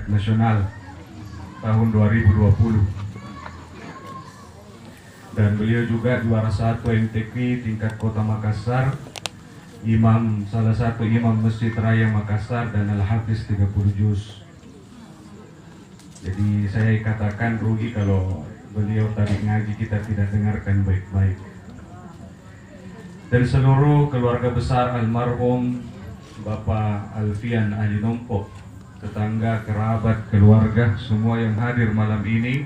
tingkat nasional tahun 2020. Dan beliau juga juara 1 MTQ tingkat Kota Makassar, salah satu imam Masjid Raya Makassar, dan Al-Hafiz 30 juz. Jadi saya katakan rugi kalau beliau tadi ngaji kita tidak dengarkan baik-baik. Dan seluruh keluarga besar almarhum Bapak Alfian Ali Nompo, tetangga, kerabat, keluarga, semua yang hadir malam ini,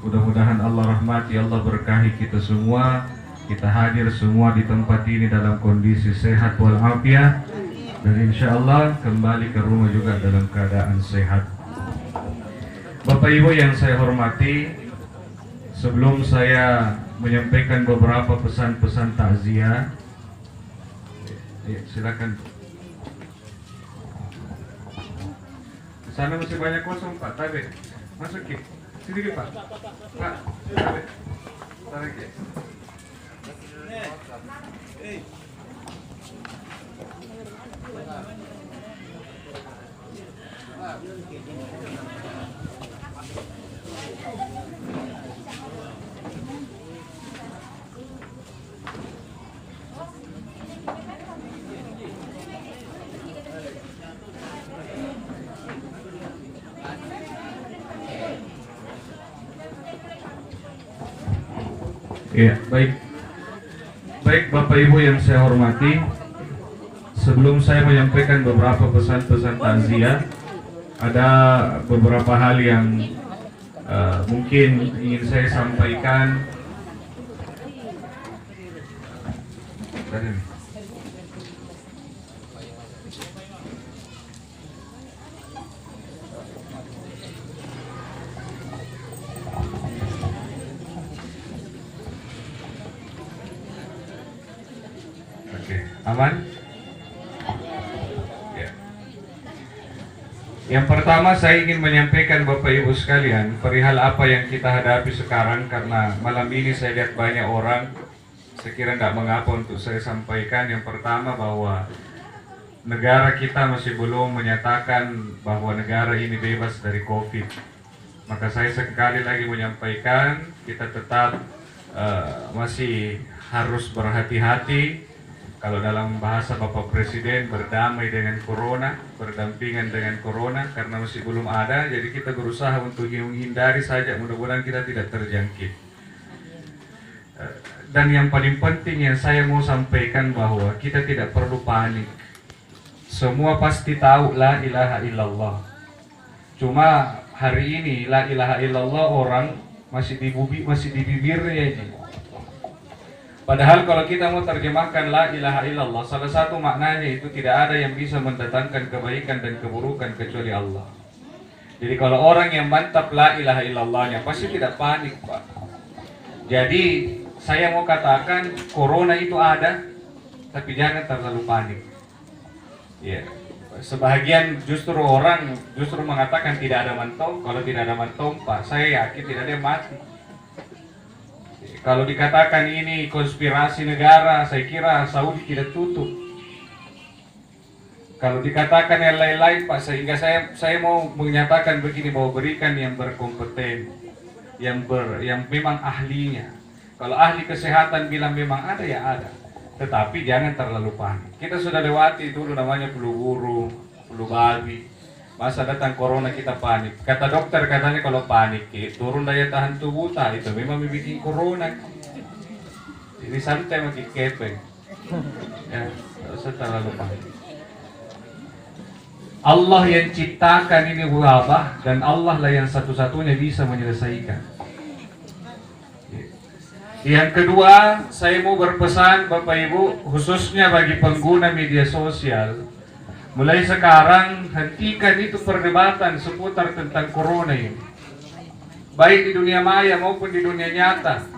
mudah-mudahan Allah rahmati, Allah berkahi kita semua. Kita hadir semua di tempat ini dalam kondisi sehat walafiat, dan insya Allah kembali ke rumah juga dalam keadaan sehat. Bapak Ibu yang saya hormati, sebelum saya menyampaikan beberapa pesan-pesan takziah, silakan. Di sana masih banyak kosong Pak, tarik masuk ke sini Pak. Pak, tarik ya. Ya, baik Bapak Ibu yang saya hormati, sebelum saya menyampaikan beberapa pesan-pesan takziah, ada beberapa hal yang mungkin ingin saya sampaikan. Aman? Ya. Yang pertama saya ingin menyampaikan Bapak Ibu sekalian perihal apa yang kita hadapi sekarang, karena malam ini saya lihat banyak orang, saya kira tidak mengapa untuk saya sampaikan. Yang pertama bahwa negara kita masih belum menyatakan bahwa negara ini bebas dari COVID. Maka saya sekali lagi menyampaikan kita tetap masih harus berhati-hati. Kalau dalam bahasa Bapak Presiden, berdamai dengan Corona, berdampingan dengan Corona, karena masih belum ada, jadi kita berusaha untuk menghindari saja, mudah-mudahan kita tidak terjangkit. Dan yang paling penting yang saya mau sampaikan bahwa kita tidak perlu panik. Semua pasti tahu la ilaha illallah. Cuma hari ini la ilaha illallah orang masih di bibirnya aja. Padahal kalau kita mau terjemahkan la ilaha illallah, salah satu maknanya itu tidak ada yang bisa mendatangkan kebaikan dan keburukan kecuali Allah. Jadi kalau orang yang mantap la ilaha illallahnya pasti tidak panik, Pak. Jadi saya mau katakan Corona itu ada, tapi jangan terlalu panik. Ya, sebahagian justru orang mengatakan tidak ada mantom. Kalau tidak ada mantom, Pak, saya yakin tidak ada yang mati. Kalau dikatakan ini konspirasi negara, saya kira Saudi tidak tutup. Kalau dikatakan yang lain-lain, Pak, sehingga saya mau menyatakan begini, bahwa berikan yang berkompeten, yang memang ahlinya. Kalau ahli kesehatan bilang memang ada, ya ada. Tetapi jangan terlalu panik. Kita sudah lewati dulu namanya flu burung, flu babi. Masa datang corona kita panik. Kata dokter katanya kalau panik turun daya tahan tubuh, itu memang bikin corona. Jadi santai makin kepeng. Ya, tidak usah terlalu panik. Allah yang ciptakan ini wabah, dan Allah lah yang satu-satunya bisa menyelesaikan. Yang kedua, saya mau berpesan Bapak Ibu, khususnya bagi pengguna media sosial. Mulai sekarang hentikan itu perdebatan seputar tentang corona ini, baik di dunia maya maupun di dunia nyata.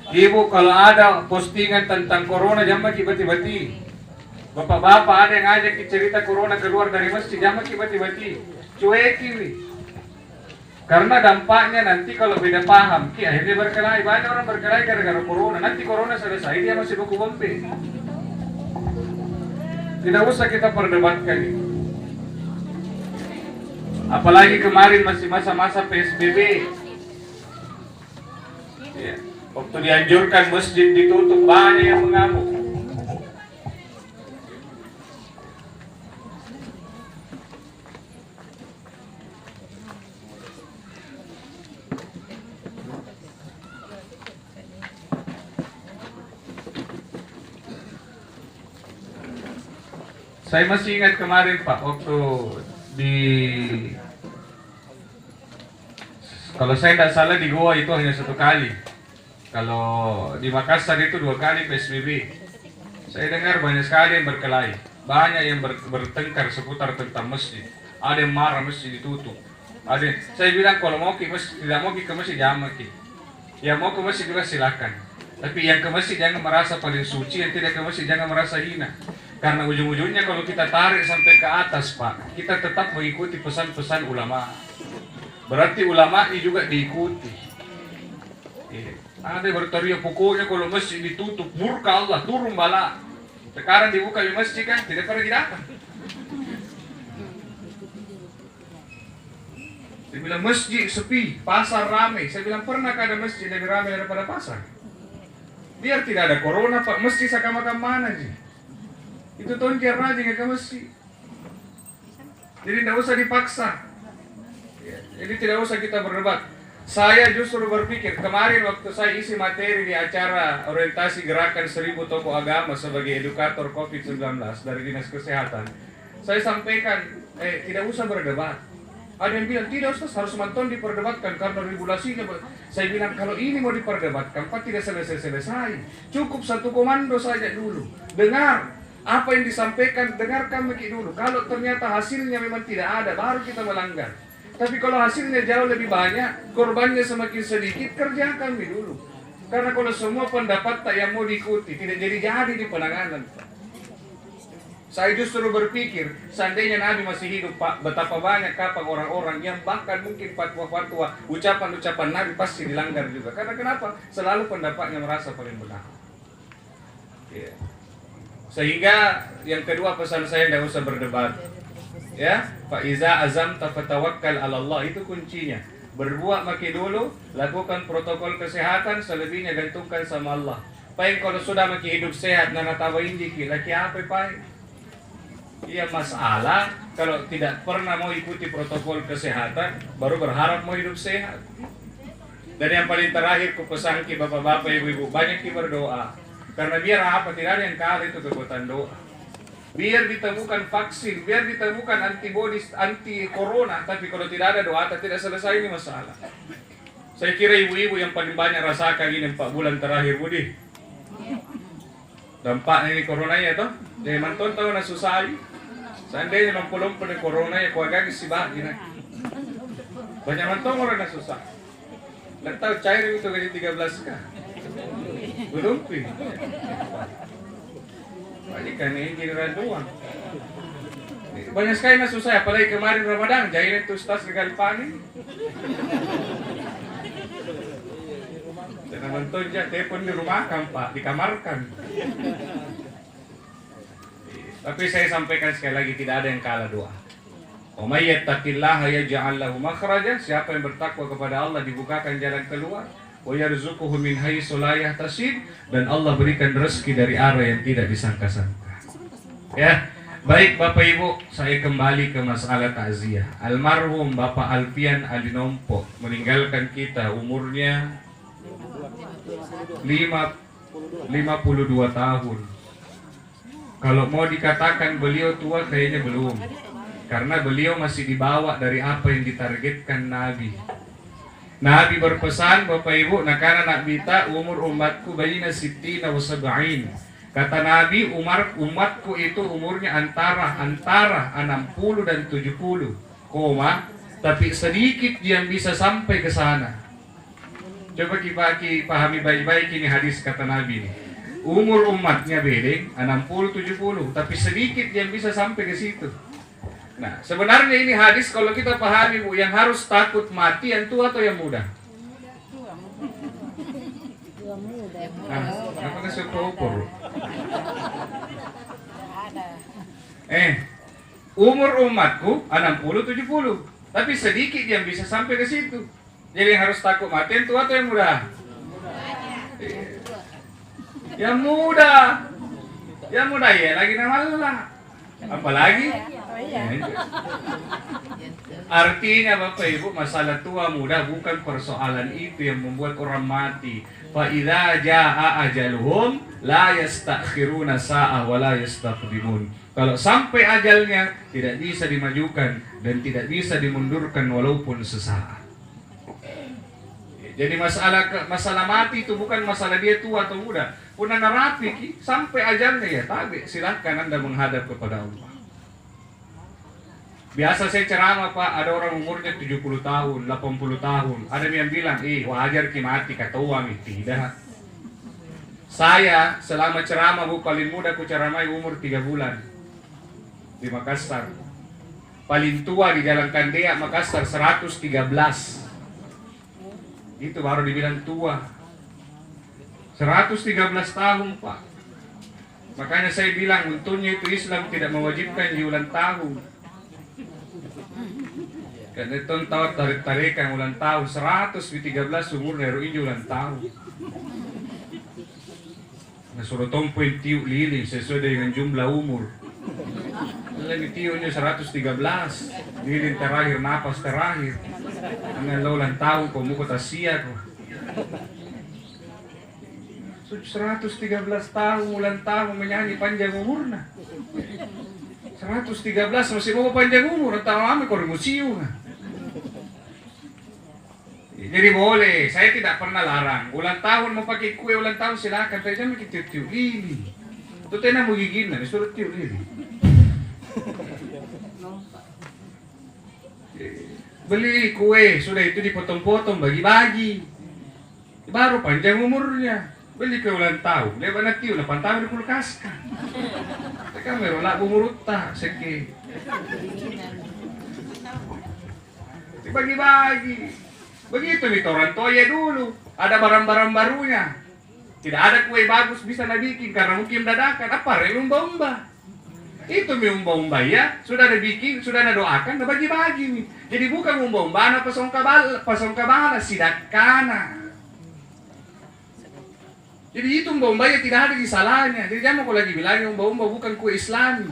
Ibu, kalau ada postingan tentang corona jangan bati-bati. Bapak-bapak ada yang ajak cerita corona keluar dari masjid, jangan bati-bati. Cuekin nih. Karena dampaknya nanti kalau beda paham, akhirnya berkelahi. Banyak orang berkelahi gara-gara corona. Nanti corona selesai dia masih baku bombe. Tidak usah kita perdebatkan ini. Apalagi kemarin masih masa-masa PSBB. Ya. Waktu dianjurkan masjid ditutup, banyak yang mengamuk. Saya masih ingat kemarin Pak, waktu kalau saya tidak salah di Goa itu hanya 1 kali. Kalau di Makassar itu 2 kali PSBB. Saya dengar banyak sekali yang berkelahi, banyak yang bertengkar seputar tentang masjid. Ada yang marah masjid ditutup. Saya bilang kalau mau ke masjid, tidak mau ke masjid jangan ke. Yang mau ke masjid juga silakan. Tapi yang ke masjid jangan merasa paling suci, yang tidak ke masjid jangan merasa hina. Karena ujung-ujungnya kalau kita tarik sampai ke atas Pak, kita tetap mengikuti pesan-pesan ulama. Berarti ulama ini juga diikuti. Ada berteriak pokoknya kalau masjid ditutup, murka Allah, turun bala. Sekarang dibuka di masjid kan, tidak pernah didapat. Saya bilang masjid sepi, pasar ramai. Saya bilang pernah ada masjid lebih ramai daripada pasar? Biar tidak ada corona Pak, masjid sakamakan mana sih? Itu tonjer aja nggak ke masjid. Jadi tidak usah dipaksa. Jadi tidak usah kita berdebat. Saya justru berpikir, kemarin waktu saya isi materi di acara orientasi gerakan 1000 tokoh agama sebagai edukator COVID-19 dari Dinas Kesehatan, saya sampaikan, tidak usah berdebat. Ada yang bilang, tidak Ustaz, harus nonton diperdebatkan karena regulasinya. Saya bilang, kalau ini mau diperdebatkan, Pak tidak selesai-selesai. Cukup satu komando saja dulu. Dengar apa yang disampaikan, dengarkan dulu. Kalau ternyata hasilnya memang tidak ada, baru kita melanggar. Tapi kalau hasilnya jauh lebih banyak, korbannya semakin sedikit, kerjakan dulu. Karena kalau semua pendapat tak yang mau diikuti, tidak jadi di penanganan. Saya justru berpikir, seandainya Nabi masih hidup Pak, betapa banyak kapan orang-orang yang bahkan mungkin fatwa-fatwa, ucapan-ucapan Nabi pasti dilanggar juga. Karena kenapa? Selalu pendapatnya merasa paling benar. Ya. Sehingga yang kedua pesan saya, tidak usah berdebat. Ya, fa iza azamta fatawakkal 'ala Allah, itu kuncinya. Berbuat maki dulu, lakukan protokol kesehatan, selebihnya gantungkan sama Allah. Paling kalau sudah maki hidup sehat, nana tawain dikit, laki apa Pak? Iya masalah kalau tidak pernah mau ikuti protokol kesehatan, baru berharap mau hidup sehat. Dan yang paling terakhir ku pesan ke bapak-bapak, ibu-ibu, banyak ki berdoa. Karena biar apa, tidak ada yang kalah itu kekuatan doa. Biar ditemukan vaksin, biar ditemukan antibodi anti corona, tapi kalau tidak ada doa, tidak selesai ini masalah. Saya kira ibu-ibu yang paling banyak rasakan ini 4 bulan terakhir, Budi. Dampaknya ini corona ya toh. Jadi manton tahu na susah. Seandainya lompo-lompo di corona ya kuaga si bah gina. Banyak manton orang na susah. Nggak tahu cair itu gaji 13 kah? Belum pi. Banyak kan ini giliran doang. Banyak sekali na susah, apalagi kemarin Ramadan, jahilin tuh tas regal panin. Dan nonton aja, telepon di rumah kan Pak, dikamarkan. Tapi saya sampaikan sekali lagi, tidak ada yang kalah doa. Wa may yattaqillaha yaj'al lahu makhraja, siapa yang bertakwa kepada Allah dibukakan jalan keluar. Wa yarzuquhu min haitsu la yahtasib, dan Allah berikan rezeki dari arah yang tidak disangka-sangka. Ya, baik Bapak Ibu, saya kembali ke masalah takziah. Almarhum Bapak Alfian Adinompo meninggalkan kita umurnya 52 tahun. Kalau mau dikatakan beliau tua, kayaknya belum. Karena beliau masih dibawa dari apa yang ditargetkan Nabi. Nabi berpesan, Bapak Ibu, nakana nakbita umur umatku bayina sittina wa sab'in. Kata Nabi, umatku itu umurnya antara 60 dan 70, tapi sedikit yang bisa sampai ke sana. Coba kita pahami baik-baik ini hadis kata Nabi ini. Umur umatnya bedeng 60-70, tapi sedikit yang bisa sampai ke situ. Nah, sebenarnya ini hadis kalau kita pahami, Bu, yang harus takut mati yang tua atau yang muda? Nah, kenapa nggak suka ukur? Umur umatku 60-70, Tapi sedikit yang bisa sampai ke situ. Jadi yang harus takut mati yang tua atau yang muda? Yang muda. Yang muda ya lagi namalah. Apalagi? Artinya Bapak Ibu, masalah tua muda bukan persoalan itu yang membuat orang mati. Fa idza jaa ajaluhum la yastakhiruna sa'ah wa la yastaqdimun. Kalau sampai ajalnya tidak bisa dimajukan dan tidak bisa dimundurkan walaupun sesaat. Jadi masalah mati itu bukan masalah dia tua atau muda. Puna narapi sampai ajalnya ya tabi, silakan Anda menghadap kepada Allah. Biasa saya ceramah Pak, ada orang umurnya 70 tahun, 80 tahun. Ada yang bilang, wajar ki mati ketua nih. Tidak. Saya selama ceramah paling muda ku ceramai umur 3 bulan di Makassar. Paling tua di Jalan Kandea Makassar 113. Itu baru dibilang tua. 113 tahun Pak. Makanya saya bilang untungnya itu Islam tidak mewajibkan di ulang tahun. Karena itu tahu tarik-tarikan ulang tahun 113 umur dari ulang tahun. Nah suruh tompoin tiup lilin sesuai dengan jumlah umur. Lagi tiupnya 113 lilin terakhir, napas terakhir. Dengan ulang tahun kau muka tasia kau. 113 tahun ulang tahun menyanyi panjang umurnya. 113 masih mau panjang umur, entah lama kau di museum. Jadi boleh, saya tidak pernah larang. Ulang tahun mau pakai kue ulang tahun silakan, tapi jangan pakai tiup lilin. Itu tenang mau gigin, disuruh tiup lilin. Beli kue, sudah itu dipotong-potong, bagi-bagi. Baru panjang umurnya. Beli kue ulang tahun, dia banyak tiup, 8 tahun di kulkas kan. Mereka merolak umur tak, seke. Dibagi-bagi. Begitu nih orang toya dulu, ada barang-barang barunya. Tidak ada kue bagus bisa dibikin karena mungkin dadakan. Apa umba-umba? Itu umba-umba ya, sudah dibikin, sudah doakan, bagi-bagi nih. Jadi bukan umba-umba, pasong kabala, sidakana. Jadi itu umba-umba ya tidak ada di salahnya. Jadi jangan kalau lagi bilang umba-umba bukan kue Islami.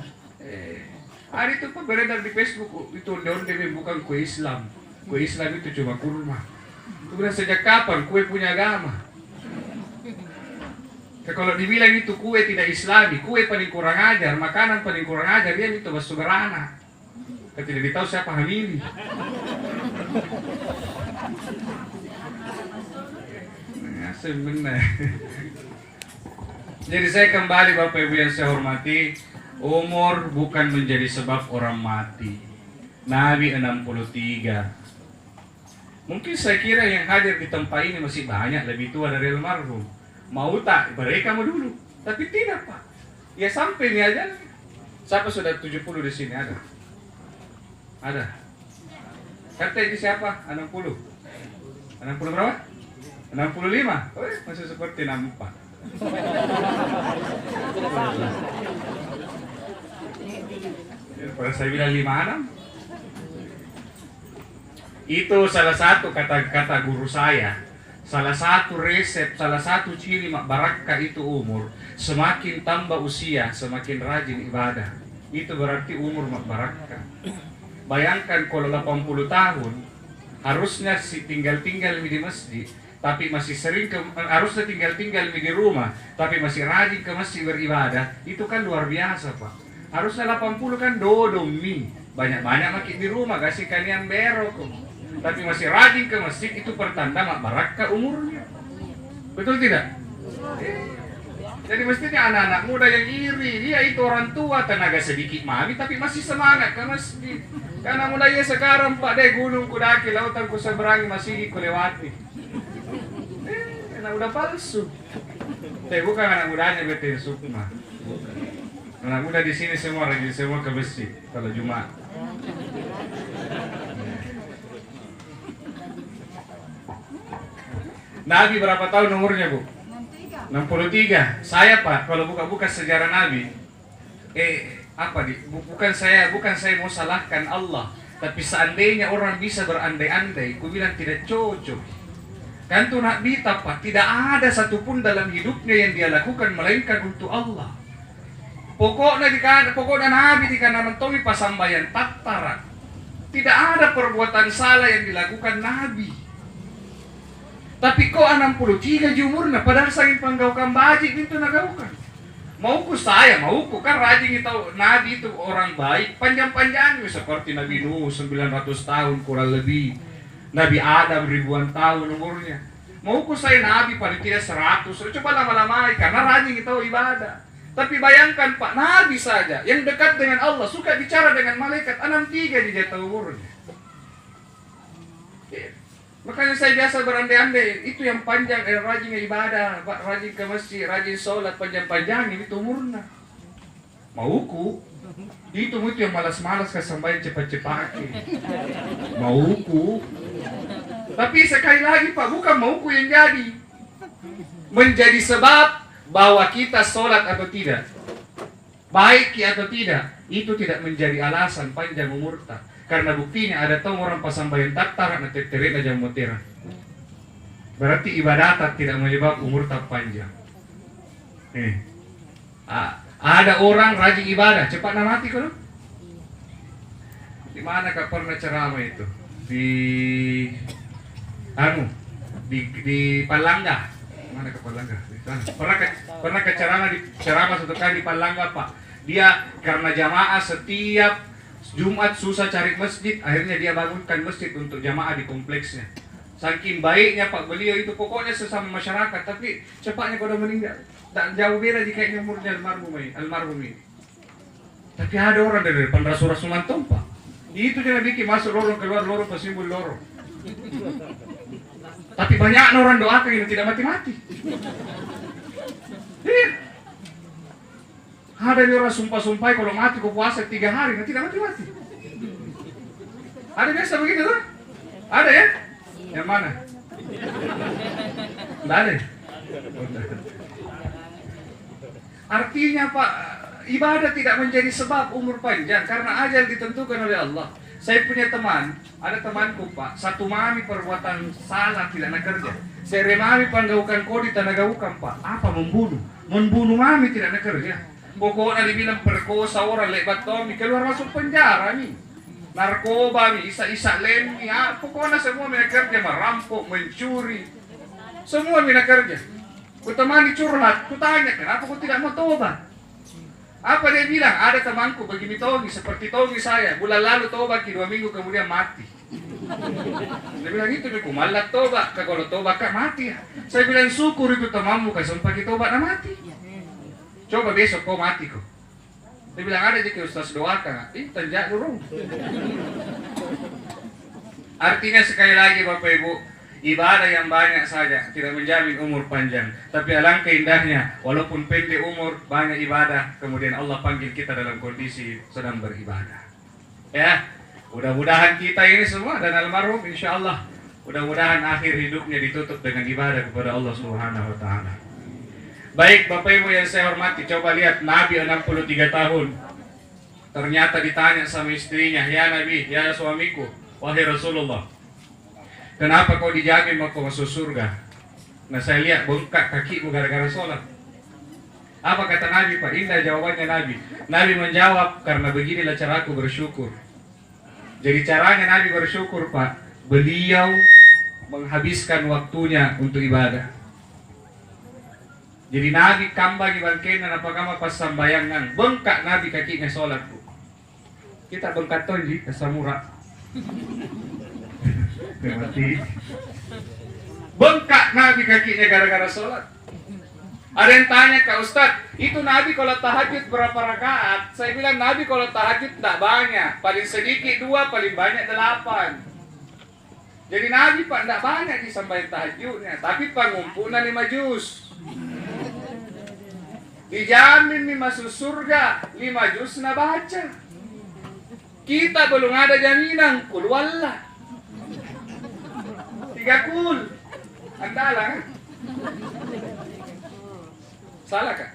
Hari itu Pak beredar di Facebook itu onde-onde bukan kue Islam. Kue Islam itu cuma kurma. Itu bilang sejak kapan kue punya agama? Kalau dibilang itu kue tidak Islami, kue paling kurang ajar, makanan paling kurang ajar, dia itu masuk berana. Tidak ditahu siapa hamili. Ya, sebenarnya. Jadi saya kembali Bapak Ibu yang saya hormati, umur bukan menjadi sebab orang mati. Nabi 63. Mungkin saya kira yang hadir di tempat ini masih banyak lebih tua dari almarhum. Mau tak mereka mau dulu, tapi tidak Pak. Ya sampai ini aja. Siapa sudah 70 di sini ada? Ada. Kata ini siapa? 60. 60 berapa? 65. Oh, masih seperti 64. Pada saya bilang 56. Itu salah satu kata-kata guru saya. Salah satu resep, salah satu ciri barakah itu umur. Semakin tambah usia, semakin rajin ibadah. Itu berarti umur barakah. Bayangkan kalau 80 tahun, harusnya tinggal-tinggal di masjid, tapi masih sering harusnya tinggal-tinggal di rumah, tapi masih rajin ke masjid beribadah. Itu kan luar biasa Pak. Harusnya 80 kan dodom mie. Banyak-banyak makin di rumah, kasih kalian berok. Tapi masih rajin ke masjid, itu pertanda barakah umurnya. Betul tidak? Jadi mestinya anak-anak muda yang iri, dia itu orang tua, tenaga sedikit mami, tapi masih semangat ke masjid. Karena mudanya sekarang Pak, deh gunung kudaki, lautan ku seberangi, masih ku lewati. Anak muda palsu. Tapi bukan anak mudanya betul sukma. Anak muda di sini semua rajin semua ke masjid kalau Jumat. Nabi berapa tahun umurnya Bu? 63. Saya Pak, kalau buka-buka sejarah Nabi, bukan saya mau salahkan Allah, Tapi seandainya orang bisa berandai-andai, ku bilang tidak cocok. Kan tuh nak bita Pak, tidak ada satupun dalam hidupnya yang dia lakukan melainkan untuk Allah. Pokoknya Nabi di kanan mentomi pasambayan tattara. Tidak ada perbuatan salah yang dilakukan Nabi. Tapi kok 63 umurnya, padahal saking panggaukan baji itu nagaukan. Mauku kan rajin itu Nabi itu orang baik, panjang-panjang seperti Nabi Nuh 900 tahun kurang lebih. Nabi Adam ribuan tahun umurnya. Mauku saya Nabi paling tidak 100, coba lama-lama karena rajin itu ibadah. Tapi bayangkan Pak, Nabi saja yang dekat dengan Allah, suka bicara dengan malaikat, 63 di jatuh umurnya. Makanya saya biasa berandai-andai, itu yang panjang, rajin ibadah, rajin ke masjid, rajin sholat, panjang-panjang, itu umurnya. Mauku, itu yang malas-malas kesambayan cepat-cepat. Mauku. Tapi sekali lagi Pak, bukan mauku yang jadi. Menjadi sebab bahwa kita sholat atau tidak, baik atau tidak, itu tidak menjadi alasan panjang umur tak. Karena buktinya ada tahu orang pasambayan tattara na teterin aja mutera. Berarti ibadah tak tidak menyebab umur tak panjang. Ada orang rajin ibadah cepat na mati kalau. Di mana kah pernah ceramah itu? Di Palangga. Mana ke Palangga? Pernah ke ceramah satu kali di Palangga Pak. Dia karena jamaah setiap Jumat susah cari masjid, akhirnya dia bangunkan masjid untuk jamaah di kompleksnya. Saking baiknya Pak beliau itu, pokoknya sesama masyarakat, tapi cepatnya kalau meninggal. Tak jauh beda jika umurnya almarhum ini. Tapi ada orang dari depan rasul-rasul mantong Pak. Itu dia bikin masuk lorong keluar lorong pasimbul lorong. Tapi banyak orang doakan yang tidak mati-mati. Ada orang sumpah-sumpah kalau mati kau puasa 3 hari, nanti tidak mati-mati. Ada biasa begitu tuh? Ada ya? Yang mana? Tidak ada. Artinya Pak, ibadah tidak menjadi sebab umur panjang karena ajal ditentukan oleh Allah. Saya punya teman, ada temanku Pak, satu mami perbuatan salah tidak nak kerja. Sere mami panggaukan kodi tanagaukan Pak. Apa membunuh? Membunuh mami tidak nak kerja. Pokoknya dibilang perkosa orang lebat Tommy, keluar masuk penjara nih. Narkoba nih, isa-isa lem nih, pokoknya semua mereka kerja, merampok, mencuri. Semua mereka kerja. Ku temani curhat, ku tanya, kenapa ku tidak mau tobat? Apa dia bilang? Ada temanku begini Tommy, seperti Tommy saya. Bulan lalu tobat, 2 minggu kemudian mati. Dia bilang itu, ku malat tobat, kalau tobat kak mati. Saya bilang syukur itu temanmu, kasih pagi tobat na mati. Coba besok kau mati kok. Dia bilang ada jika Ustaz doakan. Tanjak dulu. Artinya sekali lagi Bapak Ibu, ibadah yang banyak saja tidak menjamin umur panjang. Tapi alangkah indahnya, walaupun pendek umur, banyak ibadah, kemudian Allah panggil kita dalam kondisi sedang beribadah. Ya, mudah-mudahan kita ini semua dan almarhum insya Allah, mudah-mudahan akhir hidupnya ditutup dengan ibadah kepada Allah Subhanahu Wa Taala. Baik Bapak Ibu yang saya hormati, coba lihat Nabi 63 tahun. Ternyata ditanya sama istrinya, ya Nabi, ya suamiku, wahai Rasulullah, kenapa kau dijamin mau kau masuk surga? Nah saya lihat bengkak kakimu gara-gara sholat. Apa kata Nabi Pak? Indah jawabannya Nabi. Nabi menjawab, karena beginilah caraku bersyukur. Jadi caranya Nabi bersyukur Pak, beliau menghabiskan waktunya untuk ibadah. Jadi Nabi kambang ibangkenan apakah pas sambayangan bengkak Nabi kakinya sholat Bu. Kita bengkak tonji kesamura. Bengkak Nabi kakinya gara-gara sholat. Ada yang tanya ke Ustaz, itu Nabi kalau tahajud berapa rakaat? Saya bilang Nabi kalau tahajud tidak banyak, paling sedikit 2, paling banyak 8. Jadi Nabi Pak tidak banyak disambahin tahajudnya, tapi pengumpulan 5 juz. Dijamin nih masuk surga 5 juz na baca. Kita belum ada jaminan kul wallah 3 kul. Andalah kan? Salah kan?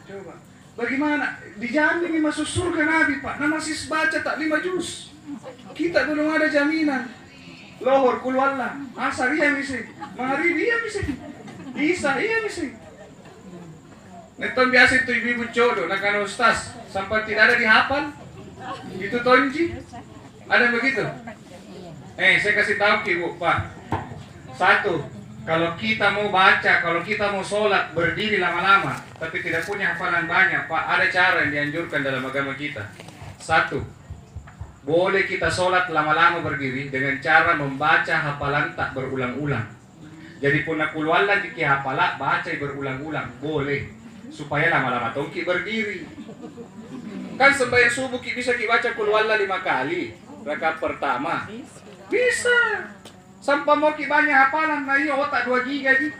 Coba Bagaimana? Dijamin ini masuk surga Nabi Pak. Nah masih baca tak 5 juz. Kita belum ada jaminan. Lohor kulwallah. Asar iya misi. Maghrib iya misi. Isa iya misi. Neton biasa itu ibu-ibu jodoh. Nah kan ustaz. Sampai tidak ada dihafal. Itu tonji. Ada begitu? Saya kasih tahu Ibu Pak. Satu. Kalau kita mau baca, kalau kita mau sholat berdiri lama-lama, tapi tidak punya hafalan banyak, Pak, ada cara yang dianjurkan dalam agama kita. Satu, boleh kita sholat lama-lama berdiri dengan cara membaca hafalan tak berulang-ulang. Jadi punah kulwala jiki hafala, baca berulang-ulang, boleh. Supaya lama-lama tongki berdiri. Kan sembahyang subuh bisa baca kulwala 5 kali, rakaat pertama. Bisa. Sampai mau banyak hafalan, nah iya otak 2 giga ji.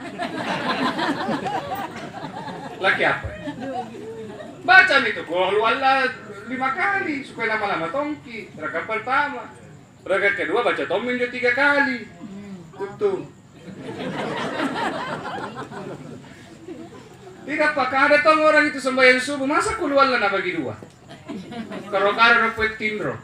Laki apa? Baca itu, kalau wala 5 kali, supaya lama-lama tongki. Rakaat pertama. Rakaat kedua baca tomin juga 3 kali. Tutup. Tidak Pak, ada tong orang itu sembahyang subuh, masa kulwala na bagi 2? Kalau ada dapat tindro.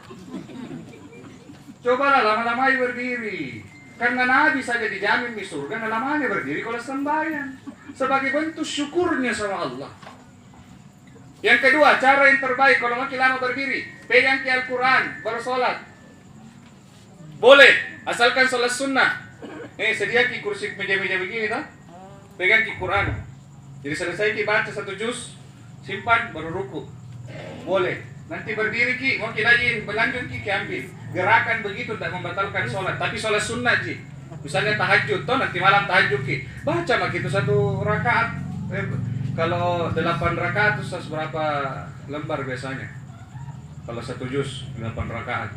Cobalah lama-lama berdiri. Karena Nabi saja dijamin di surga, nah lamanya berdiri kalau sembahyang. Sebagai bentuk syukurnya sama Allah. Yang kedua, cara yang terbaik kalau makin lama berdiri, pegang ke Al-Quran, baru sholat. Boleh, asalkan sholat sunnah. Sedia ki kursi meja-meja begini, tak? Pegang ke Quran. Jadi selesai ki baca 1 juz, simpan, baru ruku. Boleh. Nanti berdiri ki, mau lagi berlanjut ki ambil. Gerakan begitu tidak membatalkan sholat, tapi sholat sunnah ji. Misalnya tahajud, toh nanti malam tahajud ki, baca mak itu 1 rakaat. Kalau 8 rakaat itu berapa lembar biasanya? Kalau 1 juz 8 rakaat,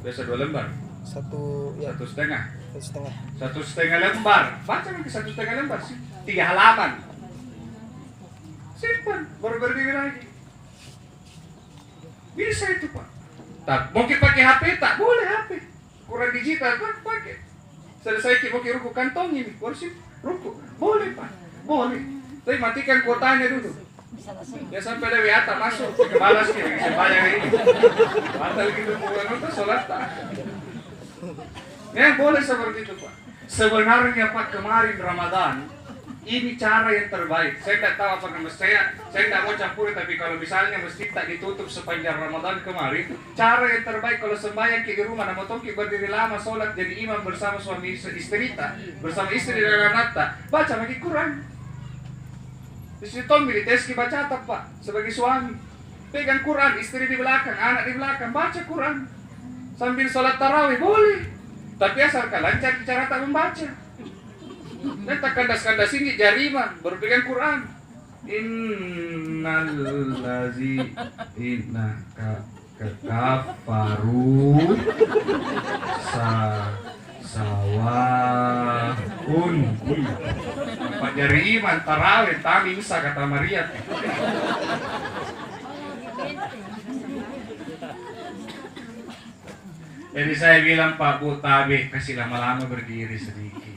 biasa 2 lembar. 1,5. 1,5 lembar. Baca mak 1,5 lembar sih. 3 halaman. Simpan, baru berdiri lagi. Bisa itu Pak. Tak, mungkin pakai HP tak boleh HP. Quran digital kan pakai. Selesai kita pakai ruku kantong ini, kursi ruku. Boleh Pak, boleh. Tapi matikan kuotanya dulu. Ya sampai ada WA tak masuk, balas kita sembahyang ini. Batal gitu bukan untuk sholat tak. Ya boleh seperti itu Pak. Sebenarnya Pak kemarin Ramadan ini cara yang terbaik. Saya tidak tahu apa nama saya tidak mau campur, tapi kalau misalnya masjid tak ditutup sepanjang Ramadan kemarin, cara yang terbaik kalau sembahyang di rumah, nama tongki berdiri lama sholat jadi imam bersama suami istri tak, bersama istri dan anak tak, baca lagi Quran. Di situ tombi tes baca tak Pak, sebagai suami, pegang Quran, istri di belakang, anak di belakang, baca Quran sambil sholat tarawih boleh, tapi asalkan lancar cara tak membaca. Nanti kandas-kandas ini jarima baru pegang Quran. Inna kafaru sawahun. Pak jari iman tarawih tamimsa kata Maria. Jadi saya bilang Pak Bu Tabe kasih lama-lama berdiri sedikit.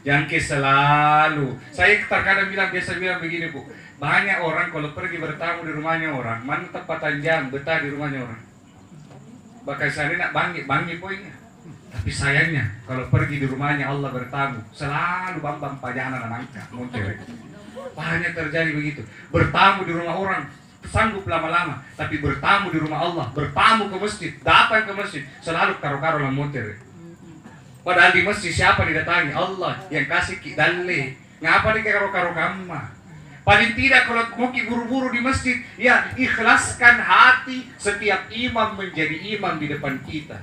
Jangan selalu. Saya terkadang biasa bilang begini Bu. Banyak orang kalau pergi bertamu di rumahnya orang, mana tepatan jam betah di rumahnya orang. Bahkan saya nak bangi poinnya. Tapi sayangnya kalau pergi di rumahnya Allah bertamu, selalu bambang pajana dan angka. Banyak terjadi begitu. Bertamu di rumah orang, sanggup lama-lama, tapi bertamu di rumah Allah, bertamu ke masjid, datang ke masjid, selalu karo-karo lah montir. Padahal di masjid siapa didatangi? Allah yang kasih dalih. Ngapa nih karo-karo kamma? Paling tidak kalau mau buru-buru di masjid, ya ikhlaskan hati setiap imam menjadi imam di depan kita.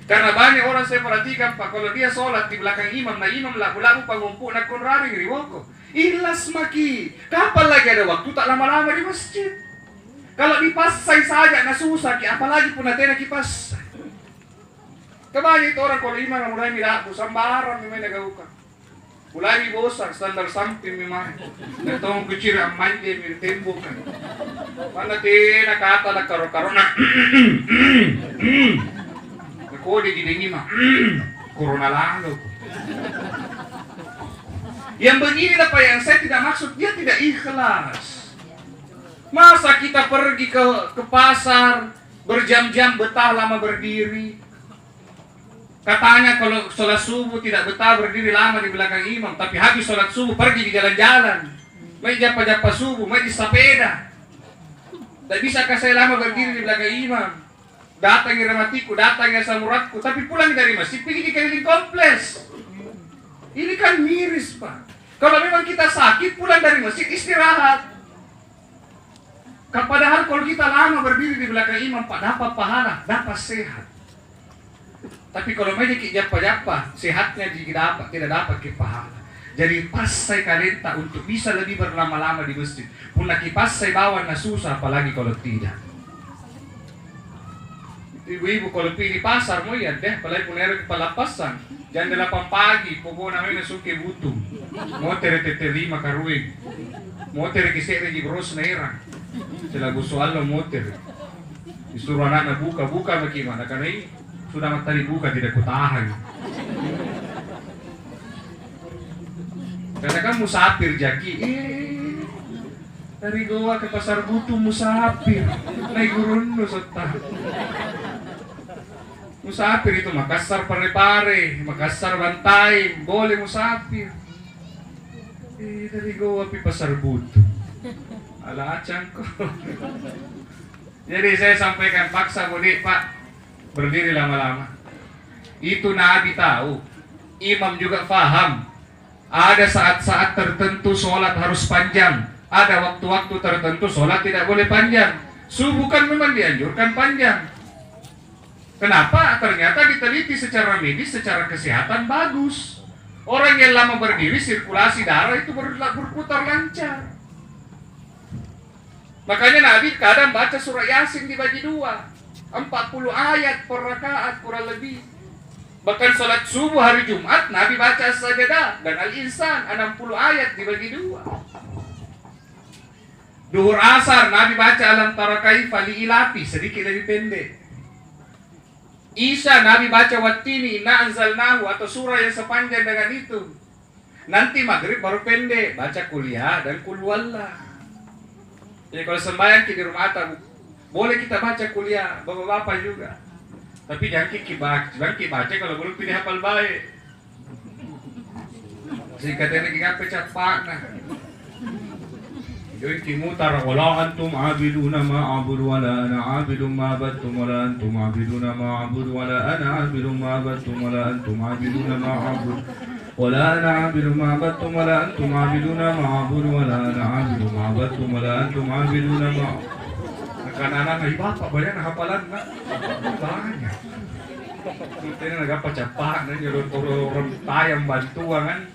Karena banyak orang saya perhatikan Pak, kalau dia sholat di belakang imam, nah imam lagu-lagu pangumpu nak konraring riwoko. Ikhlas maki. Kapan lagi ada waktu tak lama-lama di masjid? Kalau dipasai saja nah susah, apalagi pun natena kipas. Kebanyakan itu orang kalau imam mulai milah sambaran memang nagauka. Mulai bosan standar samping memang. Datang kecil amanje mir tembok kan. Mana tena kata nak karo-karo nak. Kode di dengi mah. Corona lalu. Yang begini apa yang saya tidak maksud, dia tidak ikhlas. Masa kita pergi ke pasar berjam-jam betah lama berdiri? Katanya kalau sholat subuh tidak betah berdiri lama di belakang imam, tapi habis sholat subuh pergi di jalan-jalan, main japa-japa subuh, main di sepeda. Tidak bisakah saya lama berdiri di belakang imam? Datang yang ramatiku, datang yang samuratku, tapi pulang dari masjid pergi di keliling kompleks. Ini kan miris, Pak. Kalau memang kita sakit, pulang dari masjid istirahat. Padahal kalau kita lama berdiri di belakang imam, Pak, dapat pahala, dapat sehat. Tapi kalau main japa-japa, sehatnya tidak dapat ke pahala. Jadi pas saya kalenta untuk bisa lebih berlama-lama di masjid. Pun kipas saya bawa na susah, apalagi kalau tidak. Ibu-ibu kalau pilih pasar mo ya deh, apalagi pun era kepalapasan. Jam 8 pagi, pokoknya namanya suke butuh. Motor tete 5 karuig. Motor kisah di bros na era. Sila gusto alam motor. Disuruh anak na buka bagaimana karena ini sudah matahari buka tidak kutahan. Karena kan musafir jaki, dari Goa ke pasar butuh musafir, naik gurun sota. Musafir itu Makassar Pare-Pare, Makassar Bantai, boleh musafir. Dari Goa ke pasar butuh, ala acang ko. Jadi saya sampaikan paksa boleh Pak. Berdiri lama-lama. Itu Nabi tahu. Imam juga faham. Ada saat-saat tertentu sholat harus panjang. Ada waktu-waktu tertentu sholat tidak boleh panjang. Subuh kan memang dianjurkan panjang. Kenapa? Ternyata diteliti secara medis, secara kesehatan bagus. Orang yang lama berdiri, sirkulasi darah itu berputar lancar. Makanya Nabi kadang baca surah Yasin dibagi 2. 40 ayat per rakaat kurang lebih. Bahkan sholat subuh hari Jumat Nabi baca As-Sajdah dan Al-Insan 60 ayat dibagi 2. Duhur asar Nabi baca Alam Tara Kaifa Li'ilafi sedikit lebih pendek. Isya Nabi baca Wattini Inna Anzalnahu atau surah yang sepanjang dengan itu. Nanti maghrib baru pendek baca Kuliah dan Qul Huwallah. Jadi kalau sembahyang di rumah boleh kita baca Kuliah, bapak-bapak juga. Tapi jangan baca kalau belum pilih hafal baik. Singkatnya kita pecah pakna. Jadi kimutar wala antum abiduna ma abudu wala ana abidu ma abattum wala antum abiduna ma abudu wala ana abidu ma abattum wala antum abiduna ma abudu wala ana abidu ma abattum wala antum abiduna ma abudu wala ana abidu ma abattum wala antum abiduna ma anak-anak ay bapak banyak na hafalan na banyak. Kita na nagpacapak na orang tayang bantuan.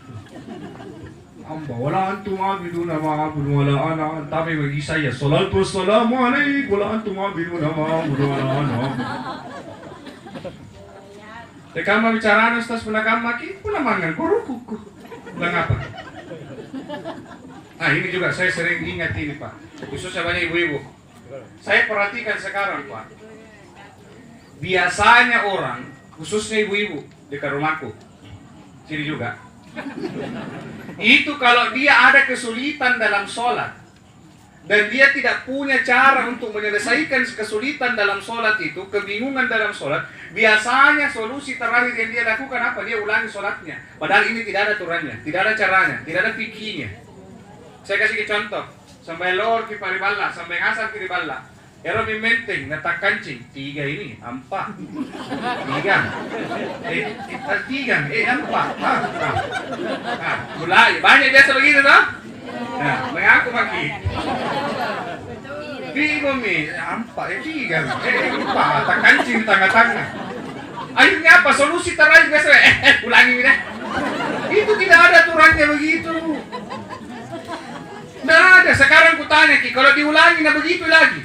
Amba wala antum abiduna ma abudu wala ana tabi mag-isa ya salatu wassalamu alayk wala antum abiduna ma abudu wala ana. Teka bicara ustaz punakam maki punamangan kurukuku. Lang apa? Ini juga saya sering ingat ini Pak. Khususnya banyak ibu-ibu. Saya perhatikan sekarang Pak. Biasanya orang, khususnya ibu-ibu dekat rumahku, sini juga. Itu kalau dia ada kesulitan dalam sholat dan dia tidak punya cara untuk menyelesaikan kesulitan dalam sholat itu, kebingungan dalam sholat, biasanya solusi terakhir yang dia lakukan apa? Dia ulangi sholatnya. Padahal ini tidak ada aturannya, tidak ada caranya, tidak ada fikihnya. Saya kasih contoh. Sampai lor ki pariballa, sampai ngasar ki riballa. Ero mimenteng natak kancing 3 ini, 4. 3. 4. Mulai banyak biasa begitu toh? Nah, mengaku maki. Bingung nih, 4, 3. 4, tak kancing di tengah-tengah. Akhirnya apa solusi terakhir biasa? Ulangi deh. Itu tidak ada aturannya begitu. Nah ada, sekarang kutanya Ki, kalau diulangi nah begitu lagi.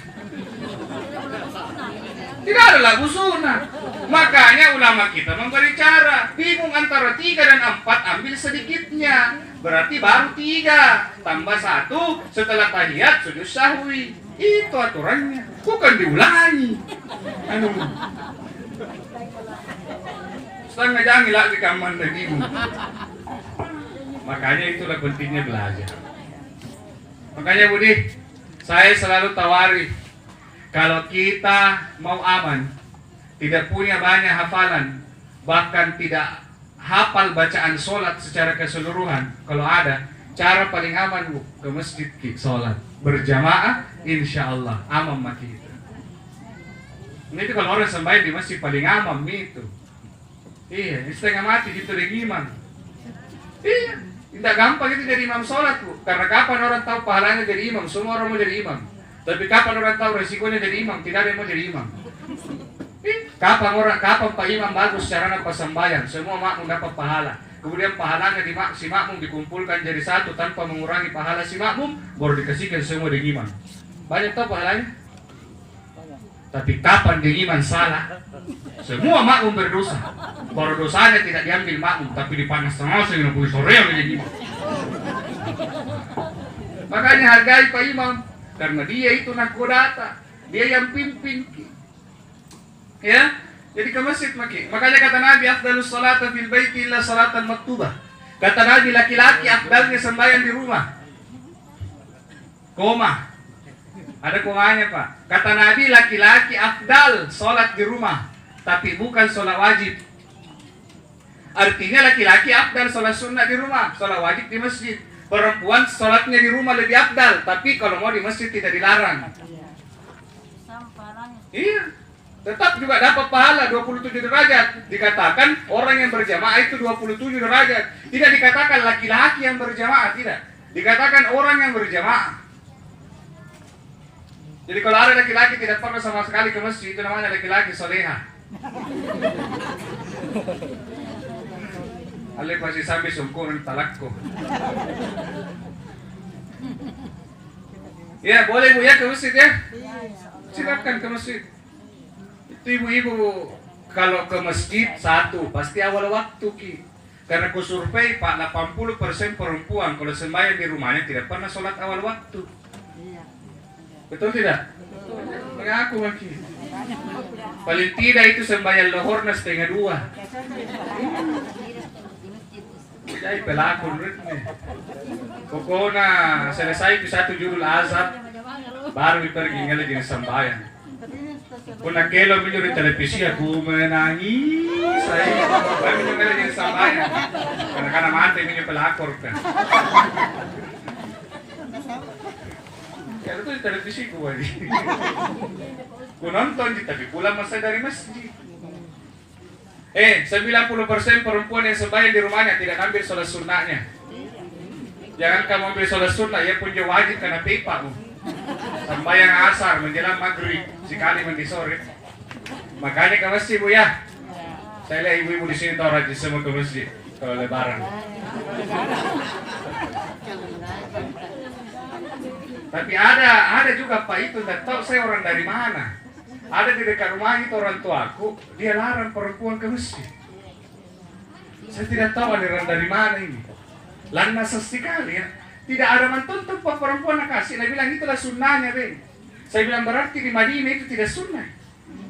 Tidak ada lagu sunnah. Makanya ulama kita memberi cara. Bingung antara 3 dan 4, ambil sedikitnya. Berarti baru 3 tambah 1 setelah tahiyat sujud sahwi. Itu aturannya, bukan diulangi. Setengah jangan lagi kaman lagi. Makanya itulah pentingnya belajar. Makanya Budi, Saya selalu tawari, kalau kita mau aman, tidak punya banyak hafalan, bahkan tidak hafal bacaan sholat secara keseluruhan, kalau ada, cara paling aman Bu, ke masjid sholat berjamaah, insya Allah aman mati itu. Ini itu kalau orang sembahyang di masjid paling aman itu. Iya, setengah mati gitu dari imam. Iya, tidak gampang itu jadi imam sholat Bu. Karena kapan orang tahu pahalanya jadi imam? Semua orang mau jadi imam. Tapi kapan orang tahu resikonya jadi imam? Tidak ada yang mau jadi imam. Kapan Pak Imam bagus caranya pas sembahyang? Semua makmum dapat pahala. Kemudian pahalanya si makmum dikumpulkan jadi satu tanpa mengurangi pahala si makmum, baru dikasihkan semua di imam. Banyak tahu pahalanya? Tapi kapan di imam salah? Semua makmum berdosa. Baru dosanya tidak diambil makmum, tapi dipanas-panas dengan puluh sore yang menjadi imam. Makanya hargai Pak Imam, karena dia itu nakodata, dia yang pimpin. Ya, jadi ke masjid maki. Makanya kata Nabi, afdalus salata fil baiti illa salatan maktubah. Kata Nabi, laki-laki afdalnya sembahyang di rumah. Koma. Ada komanya Pak. Kata Nabi, laki-laki afdal salat di rumah, tapi bukan salat wajib. Artinya laki-laki afdal salat sunnah di rumah, salat wajib di masjid. Perempuan salatnya di rumah lebih afdal, tapi kalau mau di masjid tidak dilarang. Iya. Tetap juga dapat pahala 27 derajat. Dikatakan orang yang berjamaah itu 27 derajat. Tidak dikatakan laki-laki yang berjamaah, tidak. Dikatakan orang yang berjamaah. Jadi kalau ada laki-laki tidak pernah sama sekali ke masjid, itu namanya laki-laki soleha. Ale pasti sampai sungkunan talakku. Ya boleh Bu ya ke masjid ya. Silakan ke masjid. Ibu-ibu kalau ke masjid satu pasti awal waktu Ki. Karena ku survei Pak 80% perempuan kalau sembahyang di rumahnya tidak pernah sholat awal waktu. Betul tidak? Mengaku Ki. Paling tidak itu sembahyang lohorna setengah 2. Jadi pelakon ritme. Pokoknya selesai itu satu judul azab, baru pergi lagi sembahyang. Kung nakelo minyo rin televisi, ako menangis. Saya minyo nga lang yung sambayan. Karena mati minyo pelakor ka. Kaya ito yung televisi ko. Kung nonton, tapi pulang masa dari masjid. 90% perempuan yang sembahyang di rumahnya tidak ambil sholat sunnahnya. Jangan kamu ambil sholat sunnah, ya pun wajib karena pipa mo. Sembahyang asar menjelang maghrib sekali mandi sore. Makanya ke masjid Bu ya. Saya lihat ibu-ibu di sini tahu rajin semua ke masjid kalau lebaran. Tapi ada juga Pak itu tidak tahu saya orang dari mana. Ada di dekat rumah itu orang tuaku, dia larang perempuan ke masjid. Saya tidak tahu aliran dari mana ini. Landas sekali ya. Tidak ada mantuntut perempuan nak kasih. Saya bilang itulah sunnahnya Ben. Saya bilang berarti di Madinah itu tidak sunnah.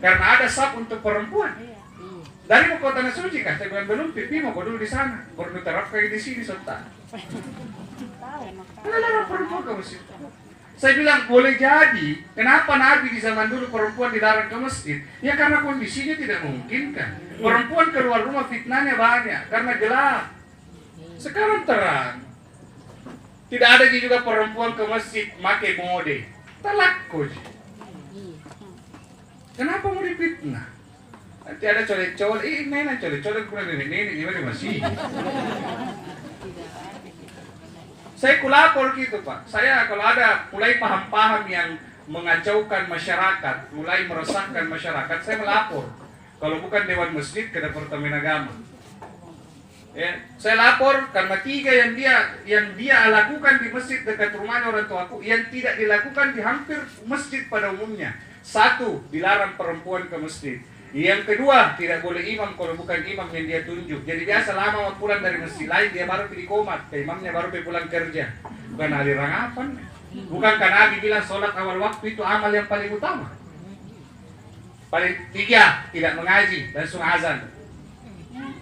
Karena ada sab untuk perempuan. Dari mau kota suci kah? Saya bilang belum, pipi mau kau dulu di sana. Baru diterapkan di sini serta. Kenapa perempuan ke masjid? Saya bilang boleh jadi. Kenapa Nabi di zaman dulu perempuan dilarang ke masjid? Ya karena kondisinya tidak memungkinkan. Perempuan keluar rumah fitnahnya banyak karena gelap. Sekarang terang. Tidak ada juga perempuan ke masjid pakai mode. Talakku. Kenapa mau difitnah? Nanti ada colek-colek, nenek colek-colek kurang nenek di mana masih. Saya kulapor gitu Pak. Saya kalau ada mulai paham-paham yang mengacaukan masyarakat, mulai meresahkan masyarakat, saya melapor. Kalau bukan Dewan Masjid ke Departemen Agama. Ya, saya lapor karena 3 yang dia lakukan di masjid dekat rumahnya orang tuaku yang tidak dilakukan di hampir masjid pada umumnya. 1, dilarang perempuan ke masjid. Yang kedua, tidak boleh imam kalau bukan imam yang dia tunjuk. Jadi biasa lama pulang dari masjid lain dia baru pergi komat, imamnya baru pergi pulang kerja. Bukan aliran apa? Bukankah Nabi bilang sholat awal waktu itu amal yang paling utama? Paling 3, tidak mengaji, langsung azan.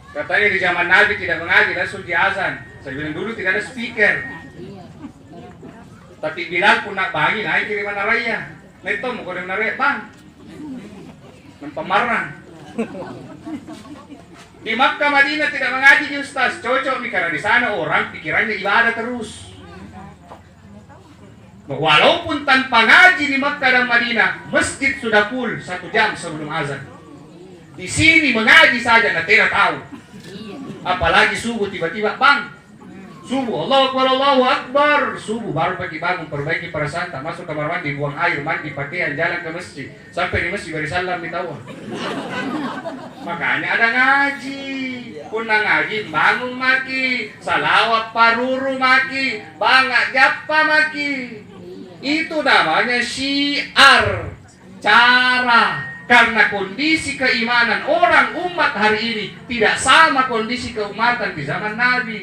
Katanya di zaman Nabi tidak mengaji, langsung di azan. Saya bilang dulu tidak ada speaker. Tapi Bilal pun nak bagi naik kiriman raya. Nah itu mau kode raya bang. Pemarang. Di Makkah Madinah tidak mengaji di ustaz, cocok nih karena di sana orang pikirannya ibadah terus. Walaupun tanpa ngaji di Makkah dan Madinah, masjid sudah full 1 jam sebelum azan. Di sini mengaji saja, nah tidak tahu. Apalagi subuh tiba-tiba bang. Subuh, Allahu Akbar. Subuh baru pagi bangun, perbaiki perasaan, tak masuk kamar mandi, buang air, mandi, pakaian, jalan ke masjid. Sampai di masjid beri salam ditawa. Makanya ada ngaji. Kuna ngaji, bangun maki. Salawat paruru maki. Bangak japa maki. Itu namanya syiar. Cara. Karena kondisi keimanan orang umat hari ini tidak sama kondisi keumatan di zaman Nabi.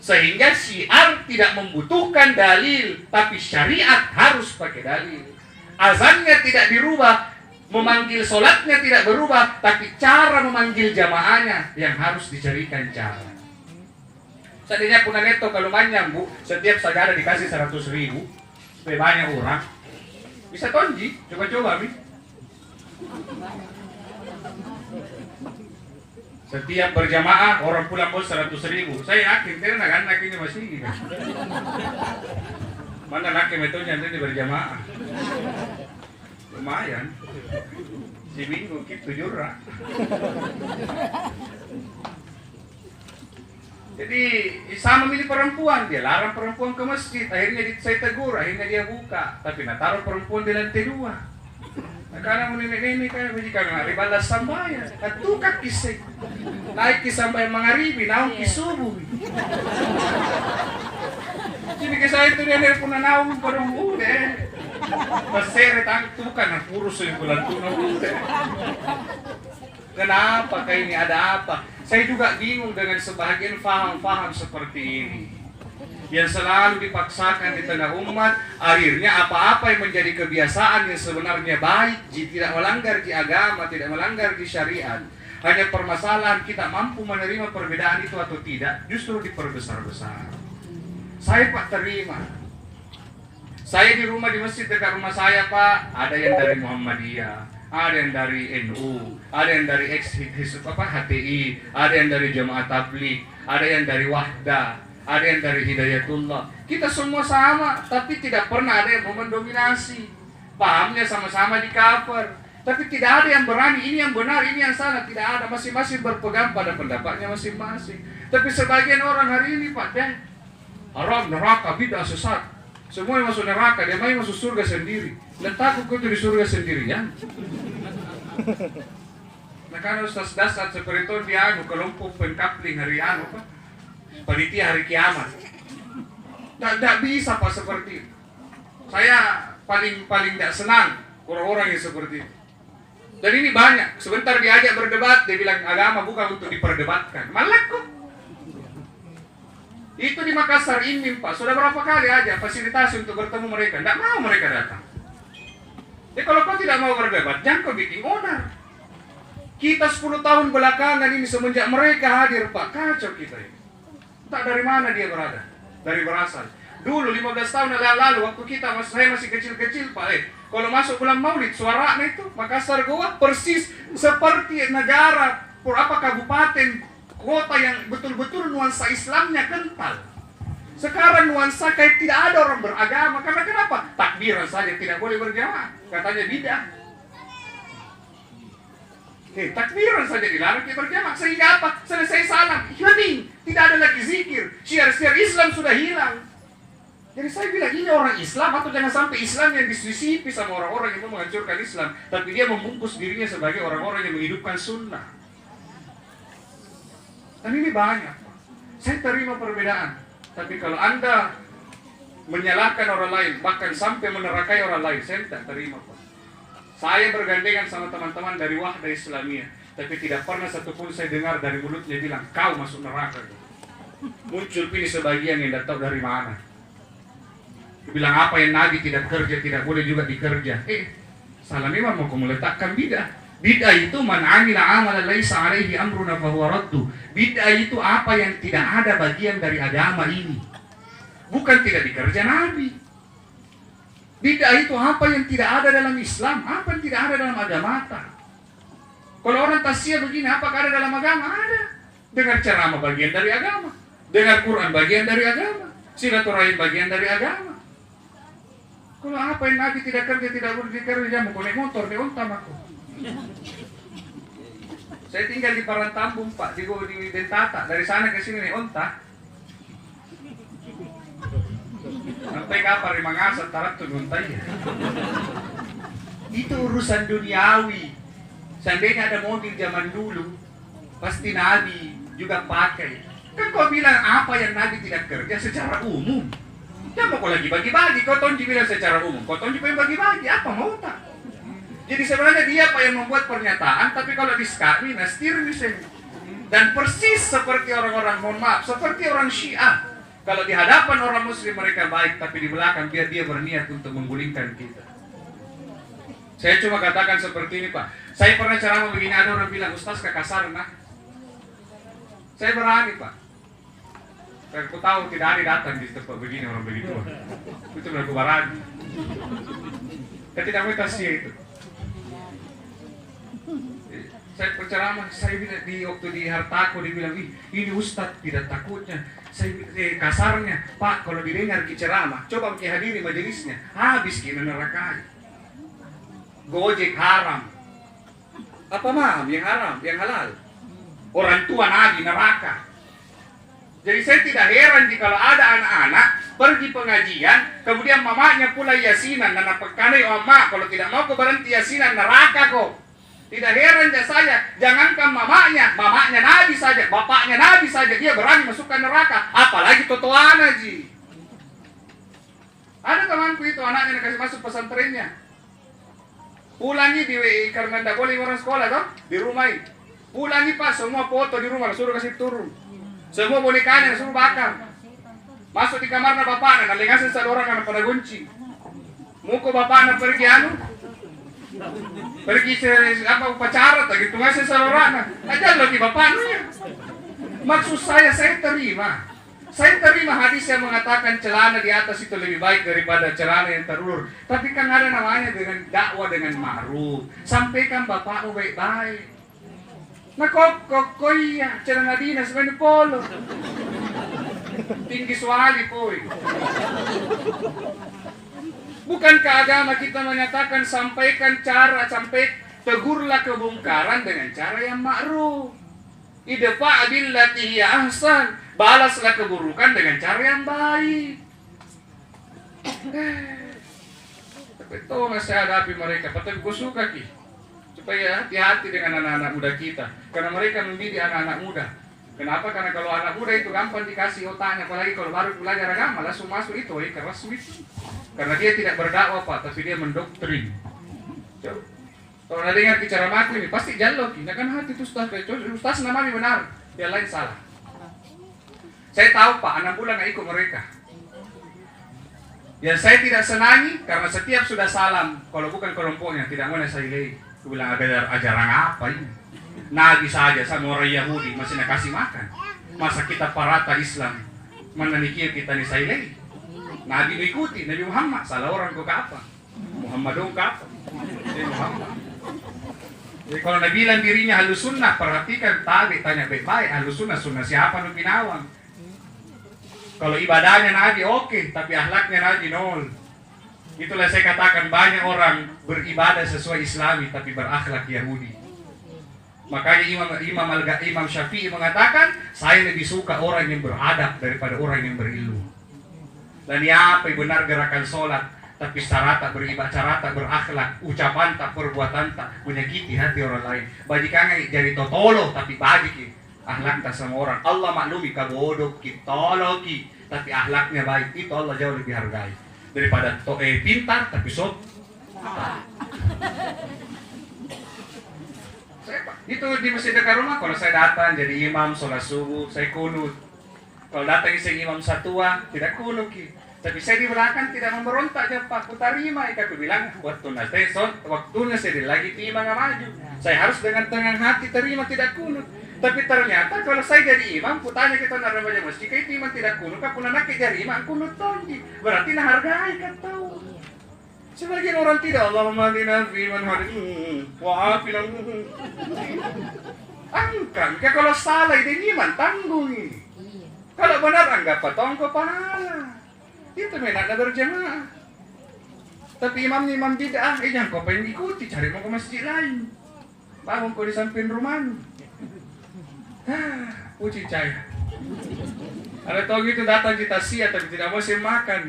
Sehingga syiar tidak membutuhkan dalil, tapi syariat harus pakai dalil. Azannya tidak dirubah, memanggil sholatnya tidak berubah, tapi cara memanggil jamaahnya yang harus dicarikan cara. Seandainya Puna Neto kalau manyang bu, setiap sajadah dikasih 100.000 supaya banyak orang, bisa tonji, coba-coba mi. Setiap berjamaah orang pulang bos 100.000. Saya yakin dia anak ini masih ini. Mana nak metodenya nanti berjamaah. Lumayan. Si minggu gitu jurah. Jadi sama milih perempuan, dia larang perempuan ke masjid. Akhirnya saya tegur, akhirnya dia buka. Tapi taruh perempuan di lantai 2. Karena nenek-nenek kayak majikan ngari balas sambayan, katukak kisah naik sampai mangaribi, naung kisubuh. Jadi kisah itu dia pun naung perung udah, pasere tangtukan, kurus yang bulan tunang udah. Kenapa kayak ini ada apa? Saya juga bingung dengan sebagian faham-faham seperti ini. Yang selalu dipaksakan di tengah umat, akhirnya apa-apa yang menjadi kebiasaan yang sebenarnya baik, tidak melanggar di agama, tidak melanggar di syariat. Hanya permasalahan kita mampu menerima perbedaan itu atau tidak, justru diperbesar-besar. Saya Pak terima. Saya di rumah, di masjid dekat rumah saya Pak, ada yang dari Muhammadiyah, ada yang dari NU, ada yang dari HTI, ada yang dari Jamaah Tabligh, ada yang dari Wahdah, ada yang dari Hidayatullah. Kita semua sama, tapi tidak pernah ada yang mau mendominasi. Pahamnya sama-sama di cover, tapi tidak ada yang berani, ini yang benar, ini yang salah. Tidak ada, masing-masing berpegang pada pendapatnya masing-masing. Tapi sebagian orang hari ini Pak, haram, neraka, bid'ah, sesat. Semua yang masuk neraka, dia main masuk surga sendiri. Letakku kau di surga sendirian. Nah kan Ustaz dasar seperti itu dia kelompok penkapling hari Pak, panitia hari kiamat. Tidak bisa Pak seperti itu. Saya paling tidak senang orang-orang yang seperti itu. Dan ini banyak. Sebentar diajak berdebat, dia bilang agama bukan untuk diperdebatkan. Malah kok. Itu di Makassar ini Pak, sudah berapa kali aja fasilitasi untuk bertemu mereka. Tidak mau mereka datang. Jadi kalau kau tidak mau berdebat, jangan kau bikin onar. Kita 10 tahun belakangan ini semenjak mereka hadir Pak, kacau kita ini. Tak dari mana dia berada, dari berasal. Dulu 15 tahun lalu waktu saya masih kecil-kecil Pak, kalau masuk bulan Maulid suaranya itu Makassar Goa persis seperti negara kabupaten kota yang betul-betul nuansa Islamnya kental. Sekarang nuansa kayak tidak ada orang beragama. Karena kenapa? Takbiran saja tidak boleh berjamaah, katanya bid'ah. Takbiran saja dilarang kita berjamaah. Sehingga apa? Selesai salam, hening, tidak ada lagi zikir. Syiar-syiar Islam sudah hilang. Jadi saya bilang ini orang Islam, atau jangan sampai Islam yang disisipi sama orang-orang yang mau menghancurkan Islam, tapi dia membungkus dirinya sebagai orang-orang yang menghidupkan sunnah. Dan ini banyak. Saya terima perbedaan, tapi kalau Anda menyalahkan orang lain, bahkan sampai menerakai orang lain, saya tidak terima Pak. Saya bergandengan sama teman-teman dari Wahdah Islamiyah, tapi tidak pernah satupun saya dengar dari mulutnya bilang kau masuk neraka. Muncul pilih sebagian yang tidak tahu dari mana. Bilang apa yang Nabi tidak kerja, tidak boleh juga dikerja. Salah memang mau meletakkan bid'ah. Bid'ah itu man amila amalan laisa alaihi amruna fahuwa raddu. Bid'ah itu apa yang tidak ada bagian dari agama ini. bukan tidak dikerja Nabi. Bid'ah itu apa yang tidak ada dalam Islam, apa yang tidak ada dalam agama. Kalau orang tasya begini, apakah ada dalam agama? Ada. Dengar ceramah bagian dari agama, dengar Quran bagian dari agama, silaturahim bagian dari agama. Kalau apa yang Nabi tidak kerja, tidak boleh dikerja, mau naik motor, di onta aku. Saya tinggal di Parantambung, Pak, di Dentata. Dari sana ke sini naik onta. Sampai kapal di Mangasat, tarat tuh untanya. Itu urusan duniawi. Seandainya ada mobil zaman dulu, pasti Nabi juga pakai. Kan kau bilang apa yang Nabi tidak kerja secara umum? Ya mau kau lagi bagi-bagi, kau tonji bilang secara umum, kau tonji pengen bagi-bagi, apa mau tak? Jadi sebenarnya dia apa yang membuat pernyataan, tapi kalau disekami, nastir misalnya. Dan persis seperti orang-orang, mohon maaf, seperti orang Syiah. Kalau di hadapan orang Muslim mereka baik, tapi di belakang biar dia berniat untuk menggulingkan kita. Saya cuma katakan seperti ini, Pak. Saya pernah ceramah begini, ada orang bilang, Ustaz kasar, nah. Saya berani, Pak. Aku tahu tidak ada datang di tempat begini orang begitu. Itu berlaku berani. Saya tidak mau tasya itu. Saya berceramah, saya bilang di waktu di Hartako dibilang, ini Ustaz tidak takutnya. Saya kasarnya, Pak, kalau didengar ceramah, coba kita hadiri majelisnya, habis kita neraka. Gojek haram. Apa maham yang haram, yang halal? Orang tua Nabi neraka. Jadi saya tidak heran jika kalau ada anak-anak pergi pengajian, kemudian mamanya pula yasinan, dan apakah oma kalau tidak mau kau berhenti yasinan neraka kok. Tidak heran saya, jangankan mamanya Nabi saja, bapaknya Nabi saja, dia berani masukkan neraka, apalagi totoana ji. Ada temanku itu anaknya kasih masuk pesantrennya. Pulangi karena tidak boleh orang sekolah toh, di rumah ini. Pulangi pas semua foto di rumah, suruh kasih turun. Semua bonekanya suruh bakar. Masuk di kamarnya bapaknya, nalingasin satu orang anak pada gunci. Muko bapaknya pergi pergi upacara tak gitu ngasih sarorana. Aja lagi bapaknya. Maksud saya terima. Saya terima hadis yang mengatakan celana di atas itu lebih baik daripada celana yang terulur. Tapi kan ada namanya dengan dakwah dengan ma'ruf. Sampaikan bapakmu baik-baik. Nah kok iya celana dinas sebenarnya polo. Tinggi suali poi. Bukankah agama kita menyatakan sampaikan cara, tegurlah kebongkaran dengan cara yang ma'ruf. Idfa' billati hiya ahsan, balaslah keburukan dengan cara yang baik. Tapi itu masih hadapi mereka, tapi gue suka supaya hati-hati dengan anak-anak muda kita, karena mereka mendidik anak-anak muda. Kenapa? Karena kalau anak muda itu gampang dikasih otaknya, apalagi kalau baru belajar agama langsung masuk itu, keras itu. Karena dia tidak berdakwah Pak, tapi dia mendoktrin. Kalau ada dengar bicara mati ini, pasti jalok. Ini kan hati itu Ustaz namanya benar, dia lain salah. Saya tahu Pak, 6 bulan nggak ikut mereka. Yang saya tidak senangi, karena setiap sudah salam, kalau bukan kelompoknya, tidak mau saya lagi. Aku bilang, ajaran apa ini? Nabi saja sama orang Yahudi masih nak kasih makan. Masa kita parata Islam, mana nikir kita nih saya lagi? Nabi mengikuti, Nabi Muhammad, salah orang kok apa? Muhammad dong apa? Muhammad. Jadi kalau Nabi bilang dirinya halus sunnah, perhatikan tanya baik-baik, halus sunnah siapa nu pinawang? Kalau ibadahnya Nabi oke, tapi akhlaknya Nabi nol. Itulah saya katakan banyak orang beribadah sesuai Islami tapi berakhlak Yahudi. Makanya Imam Syafi'i mengatakan, saya lebih suka orang yang beradab daripada orang yang berilmu. Dan ya apa benar gerakan sholat, tapi cara tak beribadah, cara tak berakhlak, ucapan tak, perbuatan tak, menyakiti hati orang lain. Bajikan jadi totolo, tapi bajik akhlak tak sama orang. Allah maklumi kabodoh ki, tolol ki, tapi akhlaknya baik, itu Allah jauh lebih hargai daripada pintar tapi itu di masjid dekat rumah. Kalau saya datang jadi imam sholat subuh, saya kunut. Kalau datang isi imam satua, tidak kunut ki. Tapi saya di belakang tidak memberontak aja Pak, aku terima. Aku bilang waktunya saya lagi timang maju. Saya harus dengan tenang hati terima, tidak kunut. Tapi ternyata kalau saya jadi imam, kutanya kita naramaja masjid, itu imam tidak kuno, kapuna nak jadi imam kuno tonji, berarti nahargai kan tahu. Sebagian orang tidak, Allahumma hadina fi man hadin, wa afina. Angkat, kalau salah itu iman tanggung. Kalau benar anggap patongko pahala. Itu menanda berjamaah. Tapi imamnya imam bid'ah, jangan kau pengen ikuti, cari mau ke masjid lain. Bangun kau di samping rumahmu. Puji cahaya. Ada tahu gitu datang kita sia tapi tidak boleh makan.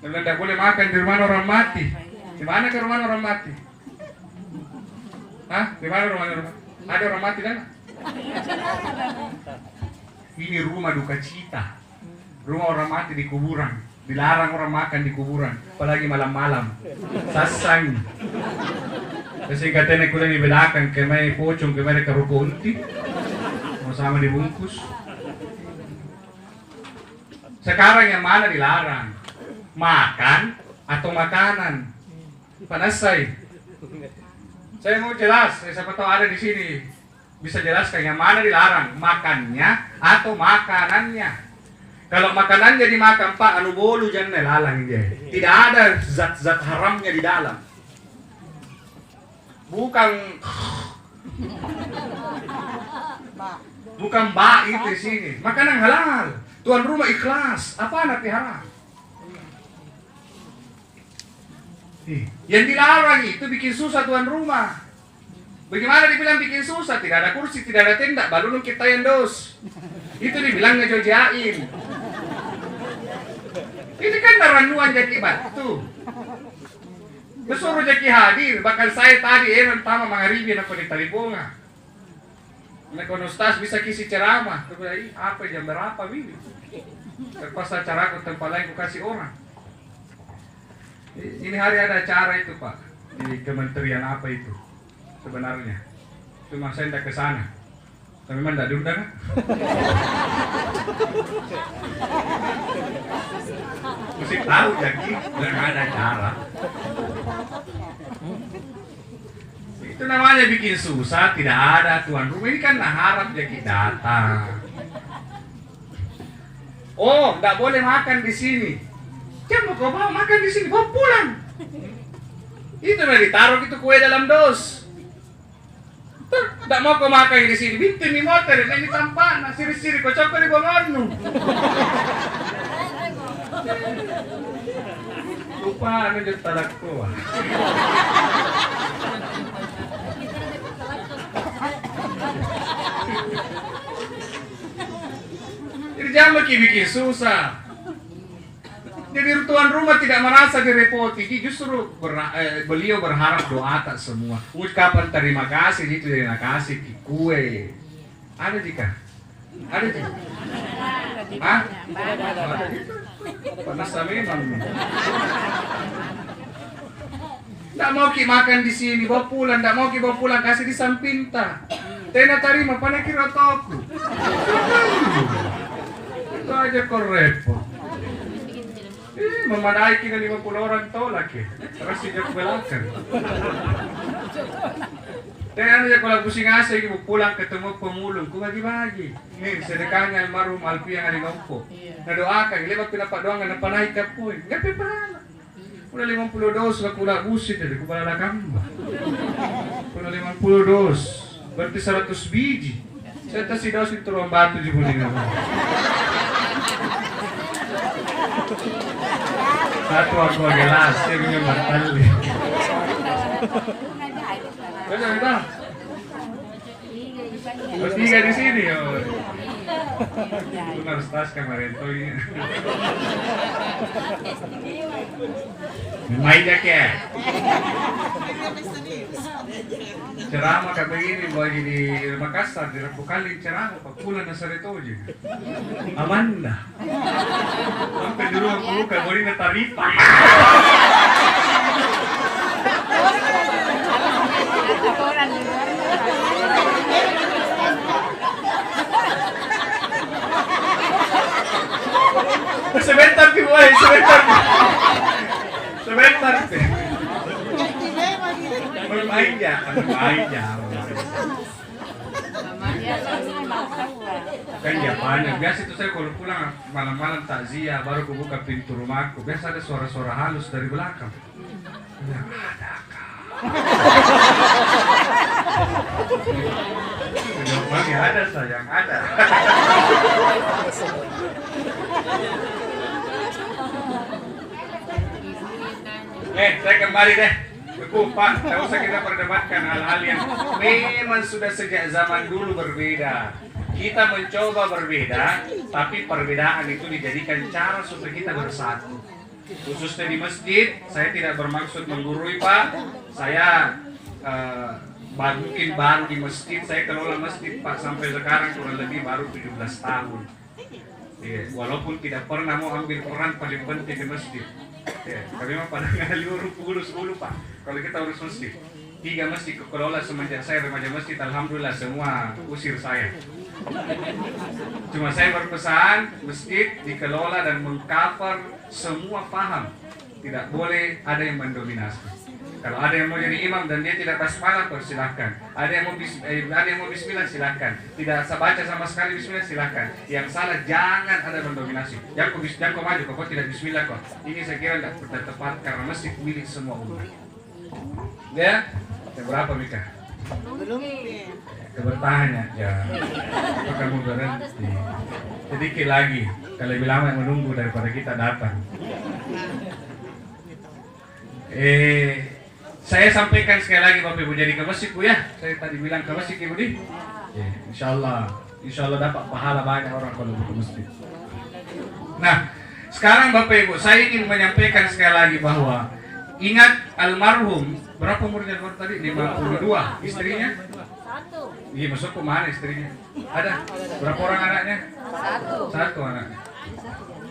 Dan tidak boleh makan di rumah orang mati. Di mana ke rumah orang mati? Hah? Di mana rumah orang mati? Ada orang mati kan? Ini rumah duka cita. Rumah orang mati di kuburan. Dilarang orang makan di kuburan. Apalagi malam-malam. Sasang. Kasi katanya kuda ni belakang kaya may pocong kaya may karupunti. Sama dibungkus. Sekarang yang mana dilarang? Makan atau makanan? Panasay. Saya mau jelas, siapa tahu ada di sini bisa jelaskan yang mana dilarang, makannya atau makanannya. Kalau makanannya dimakan Pak, anu bolu jangan lalang dia. Tidak ada zat-zat haramnya di dalam. Bukan bak itu di sini. Makanan halal. Tuan rumah ikhlas. Apa nanti haram? Yang dilarang itu bikin susah tuan rumah. Bagaimana dibilang bikin susah? Tidak ada kursi, tidak ada tenda. Baru kita yang dos. Itu dibilang ngejojain. Ini kan naranuan jadi batu. Besuruh jadi hadir. Bahkan saya tadi pertama mengaribin apa di Taliponga. Nekonostas bisa kisi ceramah. Apa jam berapa ini? Terpaksa acara aku tempat lain aku kasih orang. Ini hari ada acara itu Pak di kementerian apa itu sebenarnya. Cuma saya tidak ke sana. Tapi memang tidak diundang. Mesti tahu jadi tidak ada acara. Itu namanya bikin susah, tidak ada tuan rumah. Ini kan harap jadi datang. Oh, tidak boleh makan di sini. Jangan kau bawa makan di sini, bawa pulang. Itu yang ditaruh itu kue dalam dos. Tidak mau kau makan di sini, binti mi motor, ini tampan, siri-siri kau coba di bawahmu. Lupa anu jadi talak tua. Jadi jangan bikin susah. Jadi tuan rumah tidak merasa direpoti, justru beliau berharap doa tak semua. Ucapan terima kasih itu terima kasih kue. Ada jika? Ada jika? Hah? Panas memang. Tidak mau ki makan di sini, bawa pulang. Tidak mau ki bawa pulang, kasih di samping tak. Tena tarima, pana kira toku. Itu aja kau repot. Memadai kita 50 orang tolak ya. Terus sejak belakang. Dan aja kalau pusing asa ibu pulang ketemu pemulung, ku bagi-bagi. Nih sedekahnya almarhum Alfi yang ada ngompo. Nadoakan, lebat pinapak doang na panay ka po. Gapi pahala. Kuna 50 dos la kula busit jadi ku balala kamba. Kuna 50 dos. Berarti 100 biji. Saya tas si dos itu ruang batu di buling naman. Satu aku gelas, saya punya martali. Benar benar. Bertiga di sini ya. Itu harus tas kemarin tuh ini. Main jaket. Ceramah kayak begini bagi di Makassar di Rabu kali ceramah pakulan na saritoje. Amanda. Sampai dulu aku kayak boleh ngetaripa. Sebentar pi boy, sebentar. Sebentar pi. Bermain ya. Kan Japannya. Biasa itu saya kalau pulang malam-malam takziah baru aku buka pintu rumahku. Biasa ada suara-suara halus dari belakang. Bilang, adakah? Jawabannya ada sayang, ada. Saya kembali deh. Cukup Pak, tidak usah kita perdebatkan hal-hal yang memang sudah sejak zaman dulu berbeda. Kita mencoba berbeda, tapi perbedaan itu dijadikan cara supaya kita bersatu. Khususnya di masjid, saya tidak bermaksud menggurui Pak. Saya mungkin baru di masjid, saya kelola masjid Pak sampai sekarang kurang lebih baru 17 tahun. Walaupun tidak pernah mau ambil peran paling penting di masjid. Kami memang pada ngali urus dulu Pak. Kalau kita urus masjid, 3 masjid kelola semenjak saya remaja masjid, alhamdulillah semua usir saya. Cuma saya berpesan masjid dikelola dan mengcover semua paham. Tidak boleh ada yang mendominasi. Kalau ada yang mau jadi imam dan dia tidak basmalah, silahkan. Ada yang mau bismillah, silahkan. Tidak baca sama sekali bismillah, silahkan. Yang salah jangan ada mendominasi. Jangan kau maju, kau tidak bismillah kok. Ini saya kira tidak tepat karena masjid milik semua umat. Ya, yang berapa Mika? Belum. Kebertanya, ya. Apa kamu berhenti? Sedikit lagi. Kalau lebih lama yang menunggu daripada kita datang. Saya sampaikan sekali lagi Bapak Ibu jadi ke masjid Bu ya. Saya tadi bilang ke masjid Ibu di. Insya Allah dapat pahala banyak orang kalau ke masjid. Nah, sekarang Bapak Ibu saya ingin menyampaikan sekali lagi bahwa ingat almarhum berapa umurnya tadi? 52. Istrinya? 1. Iya, masuk ke mana istrinya? Ada. Berapa orang anaknya? 1 anaknya.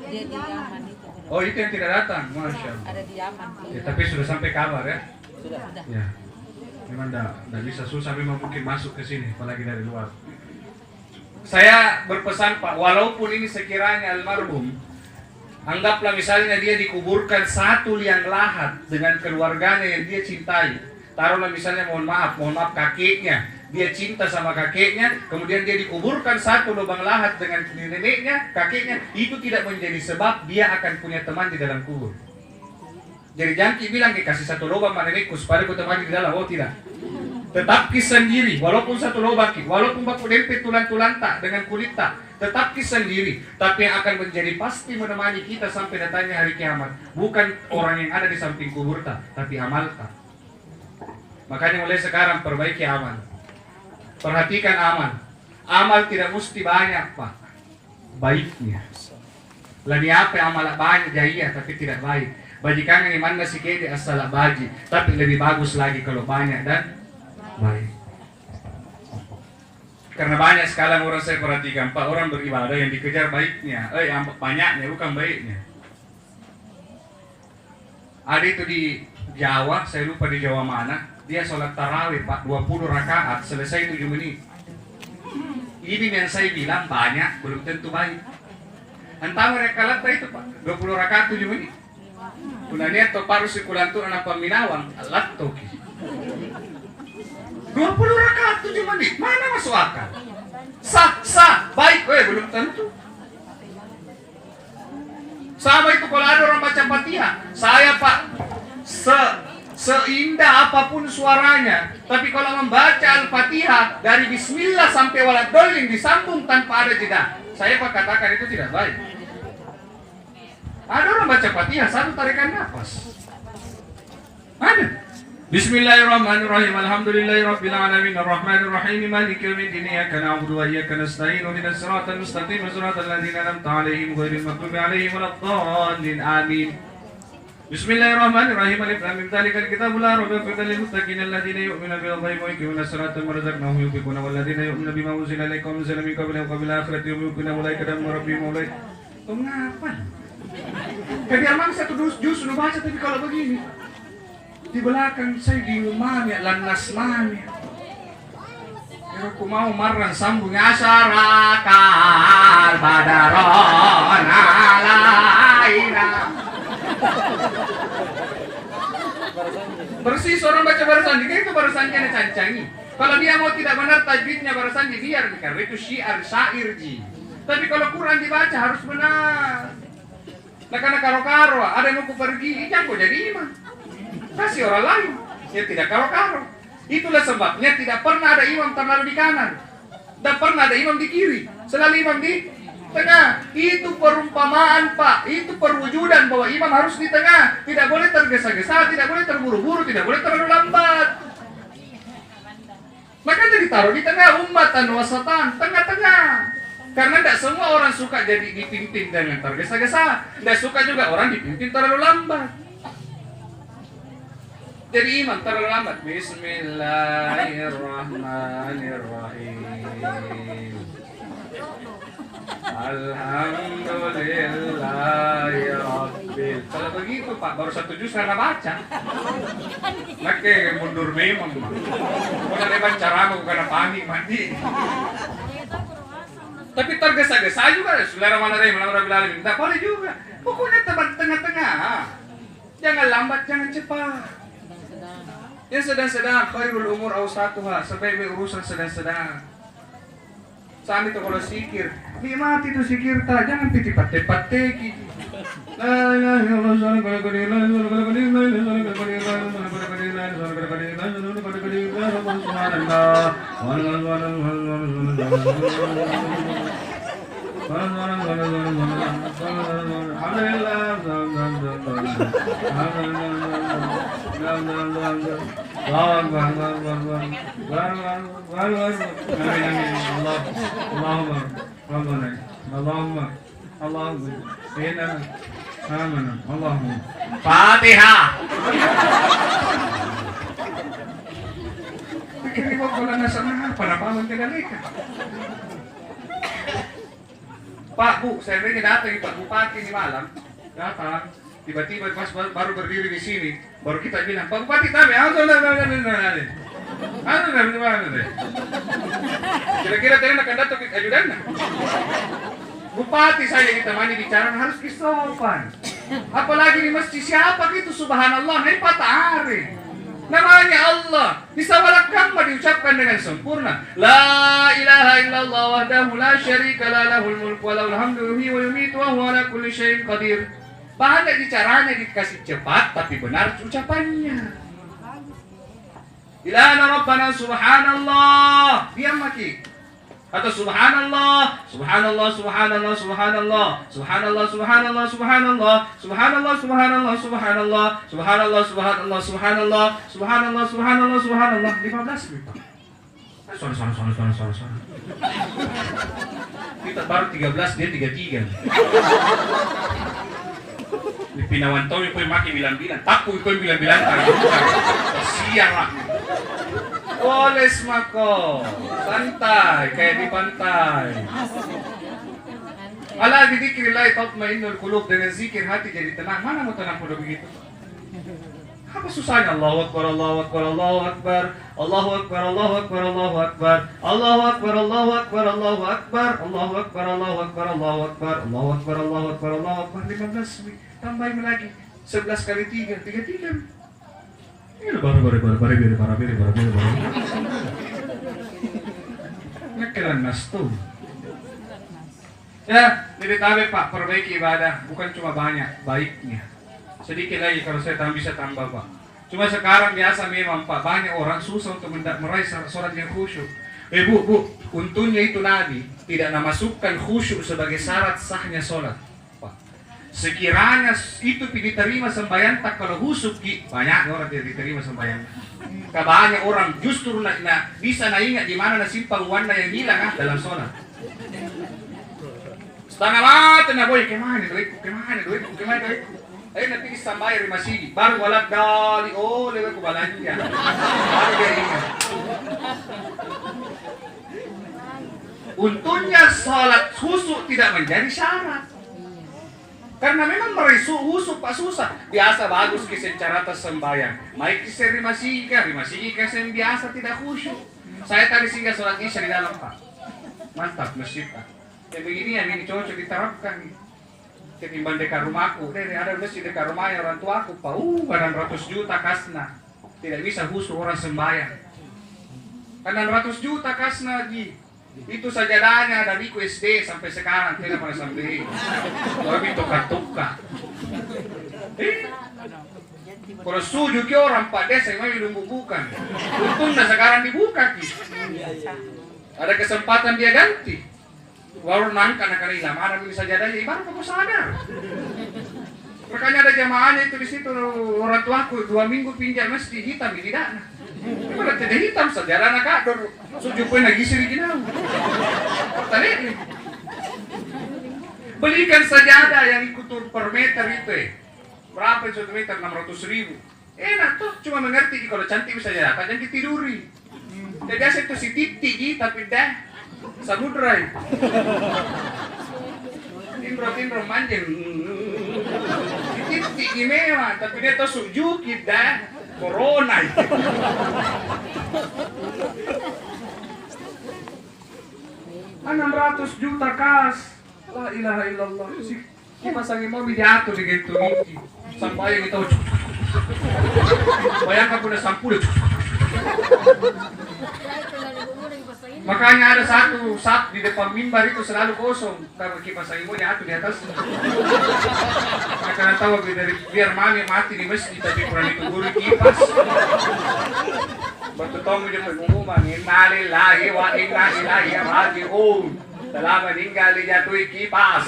Dia di Yaman itu. Oh, itu yang tidak datang. Masya Allah. Ada di Yaman. Ya, tapi sudah sampai kabar ya? Sudah. Ya. Memang tidak bisa, susah memang mungkin masuk ke sini, apalagi dari luar. Saya berpesan Pak, walaupun ini sekiranya almarhum, anggaplah misalnya dia dikuburkan satu liang lahat dengan keluarganya yang dia cintai. Taruhlah misalnya mohon maaf kakeknya, dia cinta sama kakeknya, kemudian dia dikuburkan satu lubang lahat dengan neneknya, kakeknya, itu tidak menjadi sebab dia akan punya teman di dalam kubur. Jadi jangan bilang kasih satu lubang nenekku supaya ku teman di dalam, oh tidak. Tetap sendiri, walaupun satu lubang, walaupun baku dempet tulang-tulang tak dengan kulit tak, tetap sendiri. Tapi yang akan menjadi pasti menemani kita sampai datangnya hari kiamat, bukan orang yang ada di samping kubur tak, tapi amal tak. Makanya mulai sekarang perbaiki amal. Perhatikan amal. Amal tidak mesti banyak Pak, baiknya. Lani apa amal banyak jahiyah tapi tidak baik. Bajikan yang mana si kede asal baji, tapi lebih bagus lagi kalau banyak dan baik. Karena banyak sekali orang saya perhatikan Pak, orang beribadah yang dikejar baiknya, yang banyaknya bukan baiknya. Ada itu di Jawa, saya lupa di Jawa mana, dia sholat tarawih Pak 20 rakaat selesai 7 menit. Ini yang saya bilang banyak belum tentu baik. Entah mereka latah itu Pak 20 rakaat 7 menit. Kunanya to paru sikulantu anak paminawang latto. 20 rakaat 7 menit mana masuk akal? Sah baik belum tentu. Sama itu kalau ada orang baca Fatihah, saya Pak seindah apapun suaranya, tapi kalau membaca Al-Fatihah dari Bismillah sampai Waladhdallin disambung tanpa ada jeda, saya Pak katakan itu tidak baik. Ada orang baca Fatihah satu tarikan nafas. Ada. Bismillahirrahmanirrahim. Alhamdulillahirabbil alamin arrahmanir rahim maliki yaumiddin iyyaka na'budu wa iyyaka nasta'in ihdinas siratal mustaqim siratal ladzina an'amta 'alaihim ghairil maghdubi 'alaihim waladdallin. Amin. Bismillahirrahmanirrahim. Alif lam mim dzalikal kitabu la raiba fihi lil muttaqin alladzina yu'minuna bil ghaibi wa yuqimuna as-salata wa razaqnahum yunfiquna wal ladzina yu'minuna bima unzila ilayka wa unzila min qablika wa bil akhirati hum yuqinuna ulaika lahum rabbihim ulaika. Mengapa? Biar mang satu juz sudah baca, tapi kalau begini di belakang saya bingung mana lannas mana. Aku mau marah sambung asarakal badaron alaina. Bersih orang baca barisan, itu barisannya cancangi. Kalau dia mau tidak benar tajwidnya barasan biar karena itu syair ji. Tapi kalau Quran dibaca harus benar. Nah karena karo-karo, ada yang mau pergi, jangan jadi imam. Kasih orang lain yang tidak karo-karo. Itulah sebabnya tidak pernah ada imam terlalu di kanan. Dan pernah ada imam di kiri. Selalu imam di tengah. Itu perumpamaan Pak. Itu perwujudan bahwa imam harus di tengah. Tidak boleh tergesa-gesa, tidak boleh terburu-buru, tidak boleh terlalu lambat. Makanya ditaruh di tengah, ummatan wasatan, tengah-tengah. Karena tidak semua orang suka jadi dipimpin dengan tergesa-gesa. Tidak suka juga orang dipimpin terlalu lambat. Jadi imam terlalu lambat. Bismillahirrahmanirrahim. Alhamdulillahirabbil. Kalau begitu Pak, baru 1 juz karena baca. Oke, mundur memang. Bukan lebar cara bukan panik mandi. Tapi tergesa-gesa juga, Bismillahirrahmanirrahim, alhamdulillah alamin. Tidak boleh juga. Pokoknya tengah-tengah. Jangan lambat, jangan cepat. Yang sedang-sedang, khairul umur awsatuha, sebaik-baik urusan sedang-sedang. Sami itu kalau sikir, nikmati itu sikir tak, jangan piti-pate-pateki. La ilaha Fatihah. Pikir mo ko lang nasa mga panabangon ka galika. Pak Bu, saya ini datang Pak Bupati di Malang, datang, tiba-tiba pas baru berdiri di sini, baru kita bilang, Pak Bupati kami, kira-kira kalian akan datang ke ajudan? Bupati saya ditemani bicara harus kisopan. Apalagi di masjid siapa gitu subhanallah, naik patah hari. Namanya Allah, bisa walakam diucapkan dengan sempurna. La ilaha illallah wahdahu la syarika la lahul mulku wa lahul hamdu yuhyi wa yumiitu wa huwa ala kulli syai'in qadir. Banyak caranya dikasih cepat tapi benar ucapannya. Ilahana rabbana subhanallah. Diam maki. Atau subhanallah, subhanallah, subhanallah, subhanallah, subhanallah, subhanallah, subhanallah, subhanallah, subhanallah, subhanallah, subhanallah, subhanallah, subhanallah, subhanallah, subhanallah, subhanallah, 15 ribu. Suara. Kita baru 13, dia 33. Di Pinawan Tomi kau maki bilang-bilang, takut kau bilang-bilang siang lah. Oles mako, santai kayak di pantai. Ala dzikrillah tatmainnul qulub, dengan zikir hati jadi tenang. Mana mau tenang pada begitu? Apa susahnya? Allahu akbar, Allahu akbar, Allahu akbar, Allahu akbar, Allahu akbar, Allahu akbar, Allahu akbar, Allahu akbar, Allahu akbar, Allahu akbar, Allahu akbar, Allahu akbar, Allahu akbar, Allahu akbar, Allahu akbar, 15. Tambahin lagi 11 kali 3, 33. Baru. Ngekelan nas tuh. Ya, jadi tabe Pak, perbaiki ibadah, bukan cuma banyak, baiknya. Sedikit lagi kalau saya bisa tambah Pak. Cuma sekarang biasa memang Pak, banyak orang susah untuk meraih sholat yang khusyuk. Bu, untungnya itu Nabi tidak memasukkan khusyuk sebagai syarat sahnya sholat. Sekiranya itu diterima sembahyang tak kalau husuk banyak orang tidak diterima sembahyang. Banyak orang justru bisa ingat di mana simpang wanda yang hilang dalam sholat. Setengah mati boy kemana duitku. Ayo nanti disambayar di masjid. Baru walak dali lewat kubalanya. Baru dia ingat. Untungnya sholat husuk tidak menjadi syarat. Karena memang merisu husuk Pak susah. Biasa bagus kisah cara tersembayang. Maik kisah rimasi kisah biasa tidak khusyuk. Saya tadi singgah sholat isya di dalam Pak. Mantap masjid Pak. Yang begini yang ini cocok diterapkan. Ketimbang dekat rumahku. Ada masjid dekat rumahnya orang tuaku Pak. Badan 100 juta kasna. Tidak bisa khusyuk orang sembayang. Kan 600 juta kasna Ji. Itu sajadahnya dari ku SD sampai sekarang tidak pernah sampai. Tapi tukar-tukar. Kalau suju ke orang Pak Desa yang belum bukan. Untung sekarang dibuka Ki. Ada kesempatan dia ganti. Baru nangka anak hilang, ada beli sajadahnya, ibarat kamu sadar. Makanya ada jamaahnya itu di situ orang tuaku 2 minggu pinjam mesti hitam di tidak. Kalau tidak hitam sajadah anak kador, suju pun lagi sih gini. Pertanyaan. Belikan sajadah yang ikut per meter itu. Berapa 1 meter 600.000. Enak tuh, cuma mengerti kalau cantik bisa sajadah, jangan ditiduri. Jadi biasa itu si titik tapi dah. Samudra Tindro manjing titik mewah tapi dia tuh suju kita corona 600 juta kas la ilaha illallah si pasangin mau jatuh di gitu sampai yang itu bayangkan punya sampul. Makanya ada satu sap di depan mimbar itu selalu kosong karena kipas angin mau jatuh di atas. Karena tahu biar mati di masjid tapi kurang ditunggu kipas. Bertemu dia pengumuman inna lillahi wa inna ilaihi raji'un. Telah meninggal dijatuhi kipas.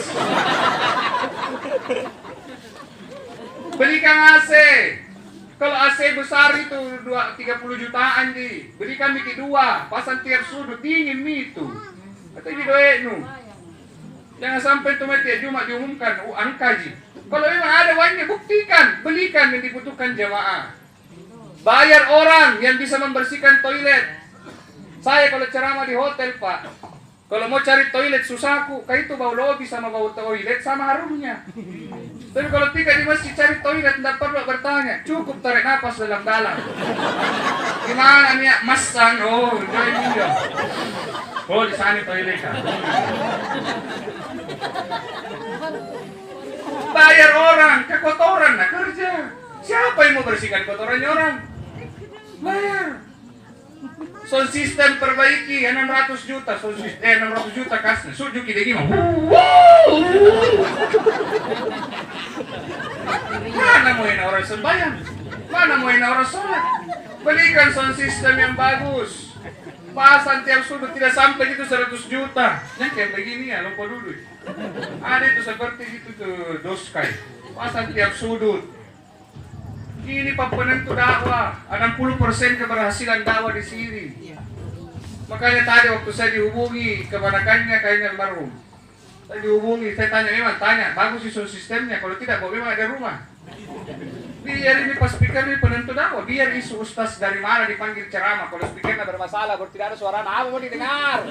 Belikan AC. Kalau AC besar itu 30 jutaan di, berikan miki 2, pasang tiap sudut dingin itu. Atau ini doenu. Jangan sampai itu mati cuma diumumkan angka ji. Kalau memang ada uangnya buktikan, belikan yang dibutuhkan jamaah. Bayar orang yang bisa membersihkan toilet. Saya kalau ceramah di hotel Pak, kalau mau cari toilet susahku, kayak itu bau lobi sama bau toilet sama harumnya. Tapi kalau tidak di masjid cari toilet, tidak perlu bertanya. Cukup tarik nafas dalam-dalam. Gimana nih, masan? Oh, join dia. Oh, di sana toilet kan. Bayar orang, kekotoran, nah kerja. Siapa yang mau bersihkan kotorannya orang? Bayar. Sound system perbaiki, 600 juta, 600 juta kasnya. Suju kita gimana? Mana mau yang orang sembahyang? Mana mau yang orang sholat? Belikan sound system yang bagus. Pasang tiap sudut tidak sampai itu 100 juta. Yang kayak begini ya, lupa dulu. Ada itu seperti itu tuh doskai. Pasang tiap sudut. Ini Pak penentu dakwah, 60% keberhasilan dakwah di sini. Makanya tadi waktu saya dihubungi keponakannya kayaknya baru. Saya dihubungi, saya tanya memang tanya, bagus isu sistemnya. Kalau tidak, kok memang ada rumah. Biar ini pas speaker ini penentu dakwah, biar isu ustaz dari mana dipanggil ceramah. Kalau speakernya bermasalah, berarti tidak ada suara, apa mau didengar?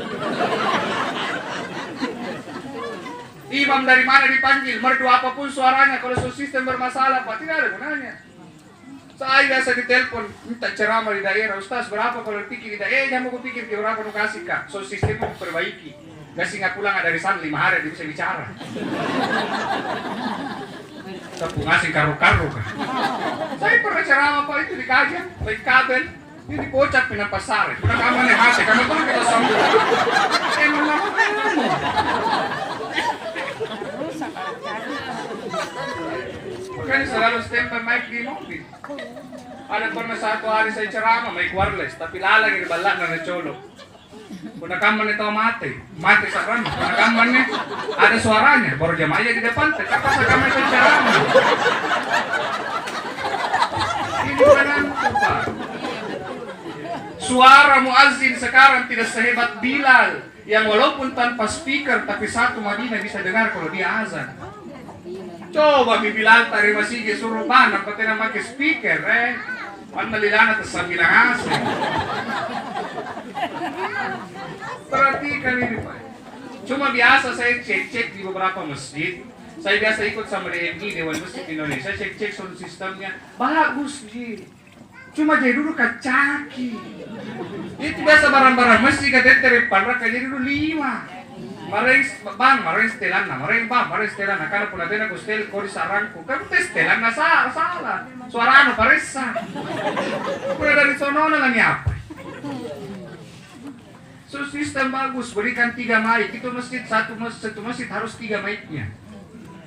Imam dari mana dipanggil, merdu apapun suaranya. Kalau sistem bermasalah, Pak, tidak ada gunanya. Saya biasa ditelepon, minta ceramah di daerah, Ustaz berapa kalau pikir di daerah, jangan mau pikir ke berapa kasih Kak, so sistem mau perbaiki. Kasih nggak pulang dari sana 5 hari, dia bisa bicara. Tapi ngasih karu-karu Kak. Saya pernah ceramah Pak itu di Kajian, baik kabel, ini dikocak pindah pasar, udah kamarnya hati, kamu tahu kita sambut. Emang lama. Makanya selalu stempel mic di mobil. Ada pernah satu hari saya ceramah mic wireless, tapi lalang di balak na colok. Kuna kaman itu mati saran. Kuna kaman nih ada suaranya, baru jamaah di depan, apa sa kaman itu ceramah. Ini penantu Pak. Suara muazzin sekarang tidak sehebat Bilal, yang walaupun tanpa speaker tapi satu Madinah bisa dengar kalau dia azan. Coba Bilal tari masih suruh mana kau tidak pakai speaker Pandalilana tersambilang asli. Perhatikan ini Pak. Cuma biasa saya cek-cek di beberapa masjid. Saya biasa ikut sama DMI Dewan Masjid Indonesia, cek-cek sound sistemnya bagus Ji. Cuma jadi dulu kacaki. Itu biasa barang-barang masjid katanya terpandang jadi dulu 5. Maring setelan na karena pula tena ko stel ko sarangku kan setelan na salah suara paresa pura dari sono na lang apa So sistem bagus, berikan 3 mic. Itu satu masjid harus 3 mic-nya.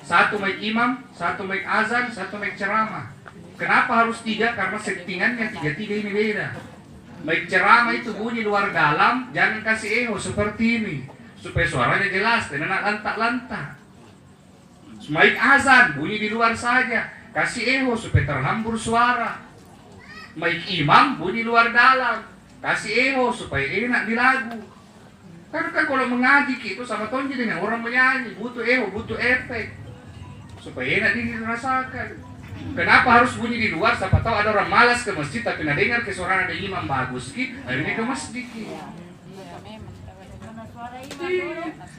1 mic imam, 1 mic azan, 1 mic ceramah. Kenapa harus 3? Karena settingannya 3-3 ini beda. Mic ceramah itu bunyi luar dalam, jangan kasih echo seperti ini. Supaya suaranya jelas dan enak lantak-lantak. Mic azan bunyi di luar saja, kasih echo supaya terhambur suara. Mic imam bunyi luar dalam, kasih echo supaya enak di lagu. Karena kan kalau mengaji itu sama tonji dengan orang menyanyi, butuh echo, butuh efek supaya enak dirasakan. Kenapa harus bunyi di luar? Siapa tahu ada orang malas ke masjid tapi nggak dengar ke suara ada imam bagus ki, akhirnya ke masjid ki.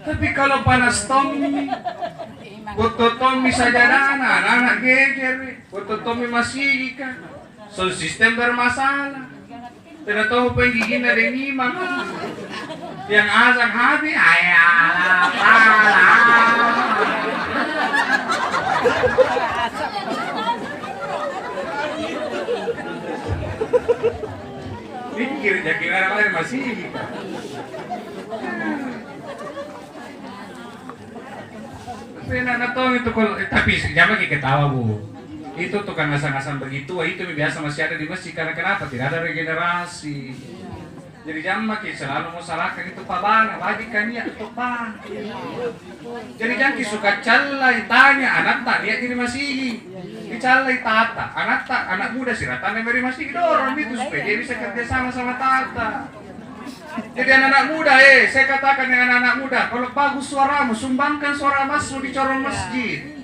Tapi kalau panas Tommy, foto Tommy saja anak geger, foto Tommy masih kan. So sistem bermasalah. Tidak tahu penggigin dari imam. Yang azan habis, ayalah, pikir jadi orang masih. Tapi tahu itu kalau tapi jangan ketawa bu. Itu tukang ngasang-ngasang begitu, itu biasa masih ada di masjid karena kenapa? Tidak ada regenerasi. Jadi jangan makin selalu mau salahkan itu Pak Bang, bagikan ya untuk Bang. Jadi jangan suka calai tanya anak tak lihat ini masih. Dicalai tata, anak muda sih ratanya beri masih dorong itu supaya dia bisa kerja sama tata. Jadi anak muda, saya katakan dengan anak muda, kalau bagus suaramu, sumbangkan suara masmu di corong masjid.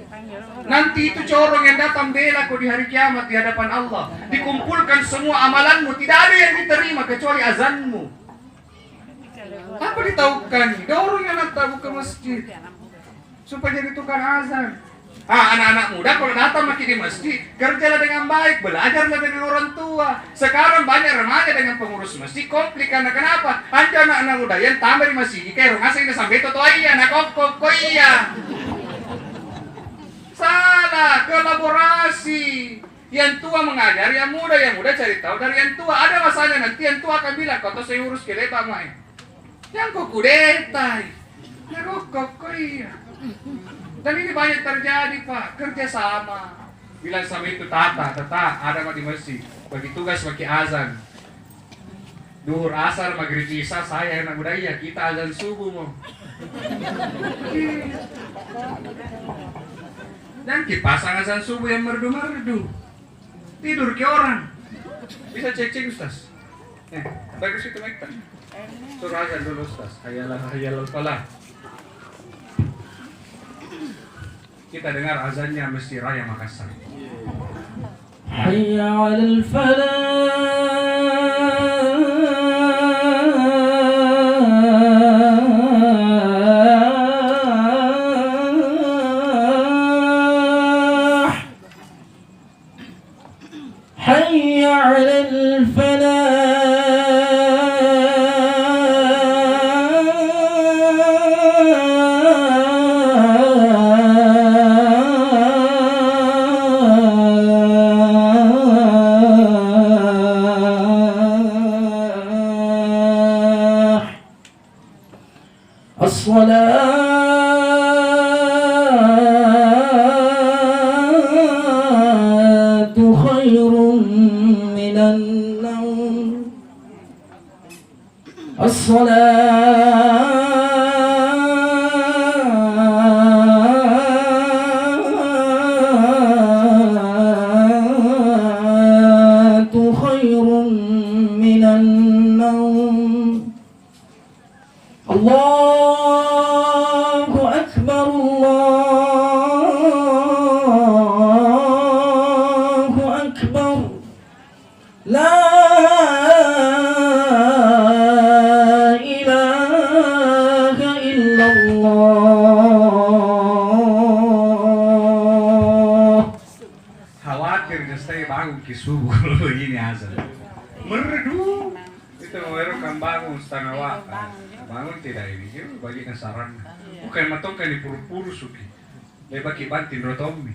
Nanti itu corong yang datang bela kau di hari kiamat di hadapan Allah. Dikumpulkan semua amalanmu, tidak ada yang diterima kecuali azanmu. Apa ditahukan? Dorong anak tahu ke masjid supaya jadi tukang azan. Anak-anak muda kalau datang makin di masjid, kerjalah dengan baik, belajarlah dengan orang tua. Sekarang banyak remaja dengan pengurus masjid konflik karena kenapa? Hanya anak-anak muda yang tambah di masjid, kayak rumah saya sampai itu iya, nak kok iya. Salah, kolaborasi. Yang tua mengajar, yang muda cari tahu dari yang tua. Ada masanya nanti yang tua akan bilang, kau tuh saya urus keleta main. Yang kok kudetai, yang kok iya. Dan ini banyak terjadi Pak, kerjasama. Bilang sama itu tata, ada di masjid. Bagi tugas, bagi azan. Duhur asar, maghrib isya, saya anak muda iya, kita azan subuh mau. Dan pasang azan subuh yang merdu-merdu. Tidur ke orang. Bisa cek Ustaz. Bagus itu mereka. Suruh azan dulu Ustaz. Hayalah falah. Kita dengar azannya Masjid Raya Makassar. Hayya 'alal falah. Hayya 'alal falah. الصلاة خير من النوم الصلاة خير من النوم الله أكبر الله أكبر لا إله إلا الله. Khawatir saya bangun ke subuh kalau begini azan. Merdu. Itu baru kan bangun setengah waktu. Bangun tidak ini, bagi saran. Bukan matong kan di puru-puru suki. Dia bagi bantin rotombi.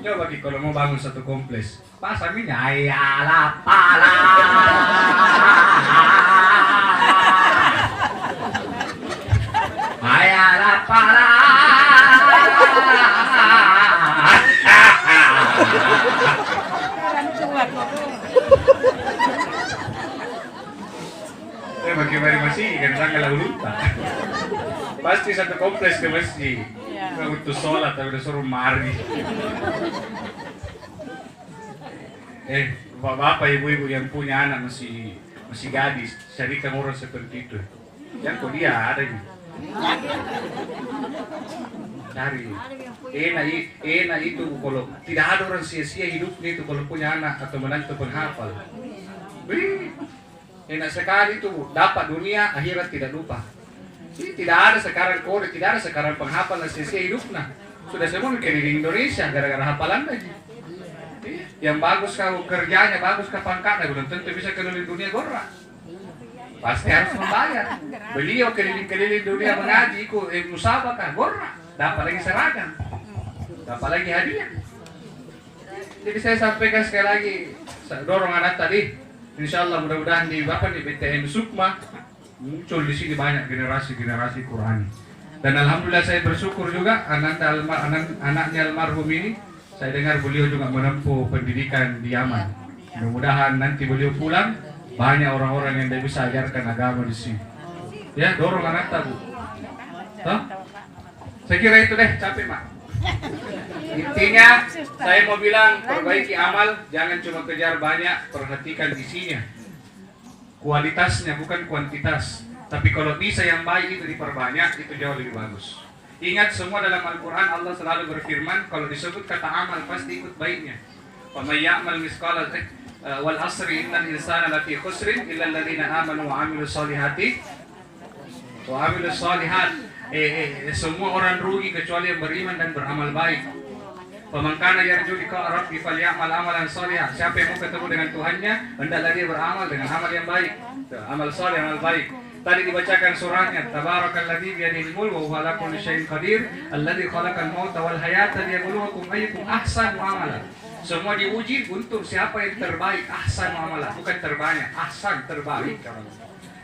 Coba bagi kalau mau bangun satu kompleks. Pas aminnya ayalah pala. tanggal ulunta. Pasti satu kompleks ke masjid. Untuk sholat tapi udah suruh mari. Bapak ibu-ibu yang punya anak masih gadis, carikan orang seperti itu. Yang kok dia ada gitu. Cari. Enak itu kalau tidak ada orang sia-sia hidupnya itu kalau punya anak atau menantu penghafal. Wih, enak sekali itu dapat dunia akhirat tidak lupa. Ini tidak ada sekarang kode, tidak ada sekarang penghafal dan sia-sia hidupnya. Sudah semua mikir di Indonesia gara-gara hafalan lagi. Yang bagus kau kerjanya, bagus kau pangkatnya, belum tentu bisa keliling dunia gorra. Pasti harus membayar. Beliau keliling-keliling dunia mengaji, ikut musabakah, gorra. Dapat lagi seragam, dapat lagi hadiah. Jadi saya sampaikan sekali lagi, dorong anak tadi. Insya Allah mudah-mudahan di BTN Sukma muncul di sini banyak generasi Qurani. Dan alhamdulillah saya bersyukur juga anaknya almarhum ini. Saya dengar beliau juga menempuh pendidikan di Yaman. Mudah-mudahan nanti beliau pulang banyak orang-orang yang bisa ajarkan agama di sini. Ya, dorong anak tabu. Saya kira itu deh, capek mak. Intinya saya mau bilang perbaiki amal, jangan cuma kejar banyak, perhatikan isinya. Kualitasnya bukan kuantitas. Tapi kalau bisa yang baik itu diperbanyak, itu jauh lebih bagus. Ingat semua dalam Al-Quran Allah selalu berfirman kalau disebut kata amal pasti ikut baiknya. Wa may ya'mal mithqala wal asri innal insana lafi khusrin illa alladziina aamanu wa 'amilus shalihati wa 'amilus shalihat. Semua orang rugi kecuali yang beriman dan beramal baik. Faman kana yarju liqa rabbi falyamal amalan shalihan. Siapa yang mau ketemu dengan Tuhannya, hendaklah dia beramal dengan amal yang baik. Amal saleh, amal baik. Tadi dibacakan surahnya, Tabarakalladzi biyadihil mulk wa huwa ala kulli syai'in qadir, alladzi khalaqal mauta wal hayata liyabluwakum ayyukum ahsanu amala. Semua diuji untuk siapa yang terbaik, ahsanu amala, bukan terbanyak, ahsan terbaik.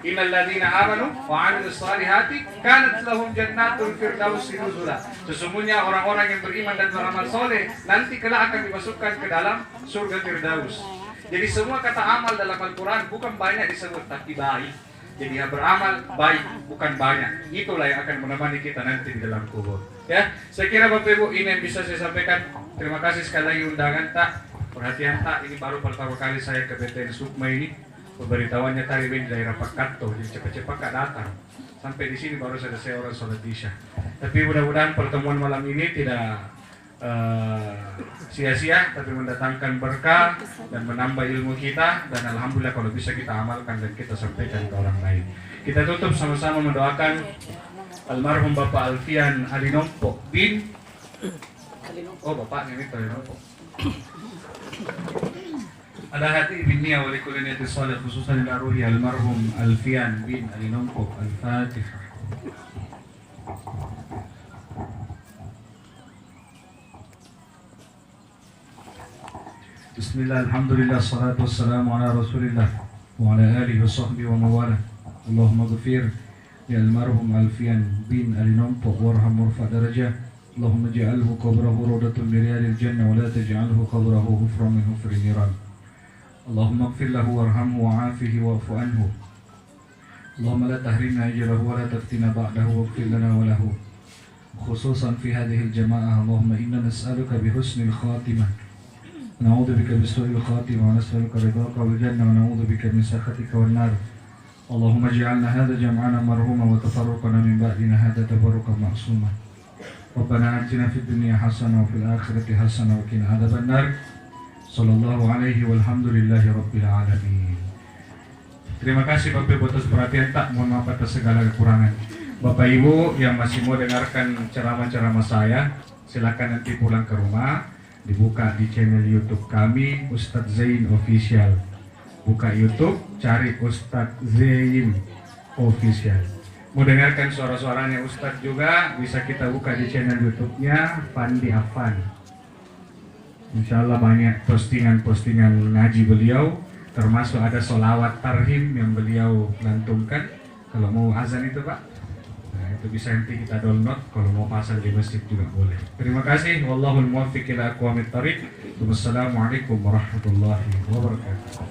Innal ladzina amanu wa 'amilus shalihati kanat lahum jannatul firdausi nuzula. Sesungguhnya orang-orang yang beriman dan beramal soleh nanti kelak akan dimasukkan ke dalam surga Firdaus. Jadi semua kata amal dalam Al-Quran bukan banyak disebut tapi baik. Jadi yang beramal baik, bukan banyak. Itulah yang akan menemani kita nanti di dalam kubur. Ya, saya kira Bapak Ibu ini yang bisa saya sampaikan. Terima kasih sekali lagi undangan tak. Perhatian tak, ini baru pertama kali saya ke BTN Sukma ini. Pemberitahuannya tadi di daerah Pakato, jadi cepat-cepat Kak datang. Sampai di sini baru selesai orang sholat isya. Tapi mudah-mudahan pertemuan malam ini tidak sia-sia, tapi mendatangkan berkah dan menambah ilmu kita, dan alhamdulillah kalau bisa kita amalkan dan kita sampaikan ke orang lain. Kita tutup sama-sama mendoakan almarhum Bapak Alfian Alinompo bin bapaknya ini Alinompo. Ada hati binnya wali kulli niyatin shalih khususan ila ruhi almarhum Alfian bin Alinompo. Al-Fatihah. Bismillah, alhamdulillah, salatu wassalamu ala rasulillah wa ala alihi wa sahbihi wa mawala. Allahumma ghafir ya almarhum Alfian bin Alinompo warham warfa darajah. Allahumma ja'alhu qabrahu rawdatun min riyadil jannah wa la taj'alhu qabrahu hufran min hufri niran. Allahumma ighfir lahu warhamhu wa'afihi wa'fu anhu. Allahumma la tahrimna ajrahu wa la taftina ba'dahu waghfir lana wa lahu. Khususan fi hadhihi al-jama'ah, Allahumma inna nas'aluka bi husnil khatimah. نعوذ بك بسوء الخاتمة ونسألك رضاك والجنة ونعوذ بك من سخطك والنار. اللهم اجعلنا هذا جمعنا مرحوما وتفرقنا من بعدنا هذا تفرقا معصوما. ربنا آتنا في الدنيا حسنة وفي الآخرة حسنة وقنا عذاب النار. صلى الله عليه والحمد لله رب العالمين. Terima kasih Bapak Ibu atas perhatian tak, mohon maaf atas segala kekurangan. Bapak Ibu yang masih mau dengarkan ceramah-ceramah saya, silakan nanti pulang ke rumah. Dibuka di channel YouTube kami Ustadz Zain Official. Buka YouTube, cari Ustadz Zain Official. Mau dengarkan suara-suaranya Ustadz juga, bisa kita buka di channel YouTube-nya Fandi Afan. Insya Allah banyak postingan-postingan ngaji beliau, termasuk ada sholawat tarhim yang beliau lantunkan. Kalau mau azan itu Pak, itu bisa nanti kita download, kalau mau pasang di masjid juga boleh. Terima kasih. Wallahul muwaffiq ila aqwamit thariq. Wassalamualaikum warahmatullahi wabarakatuh.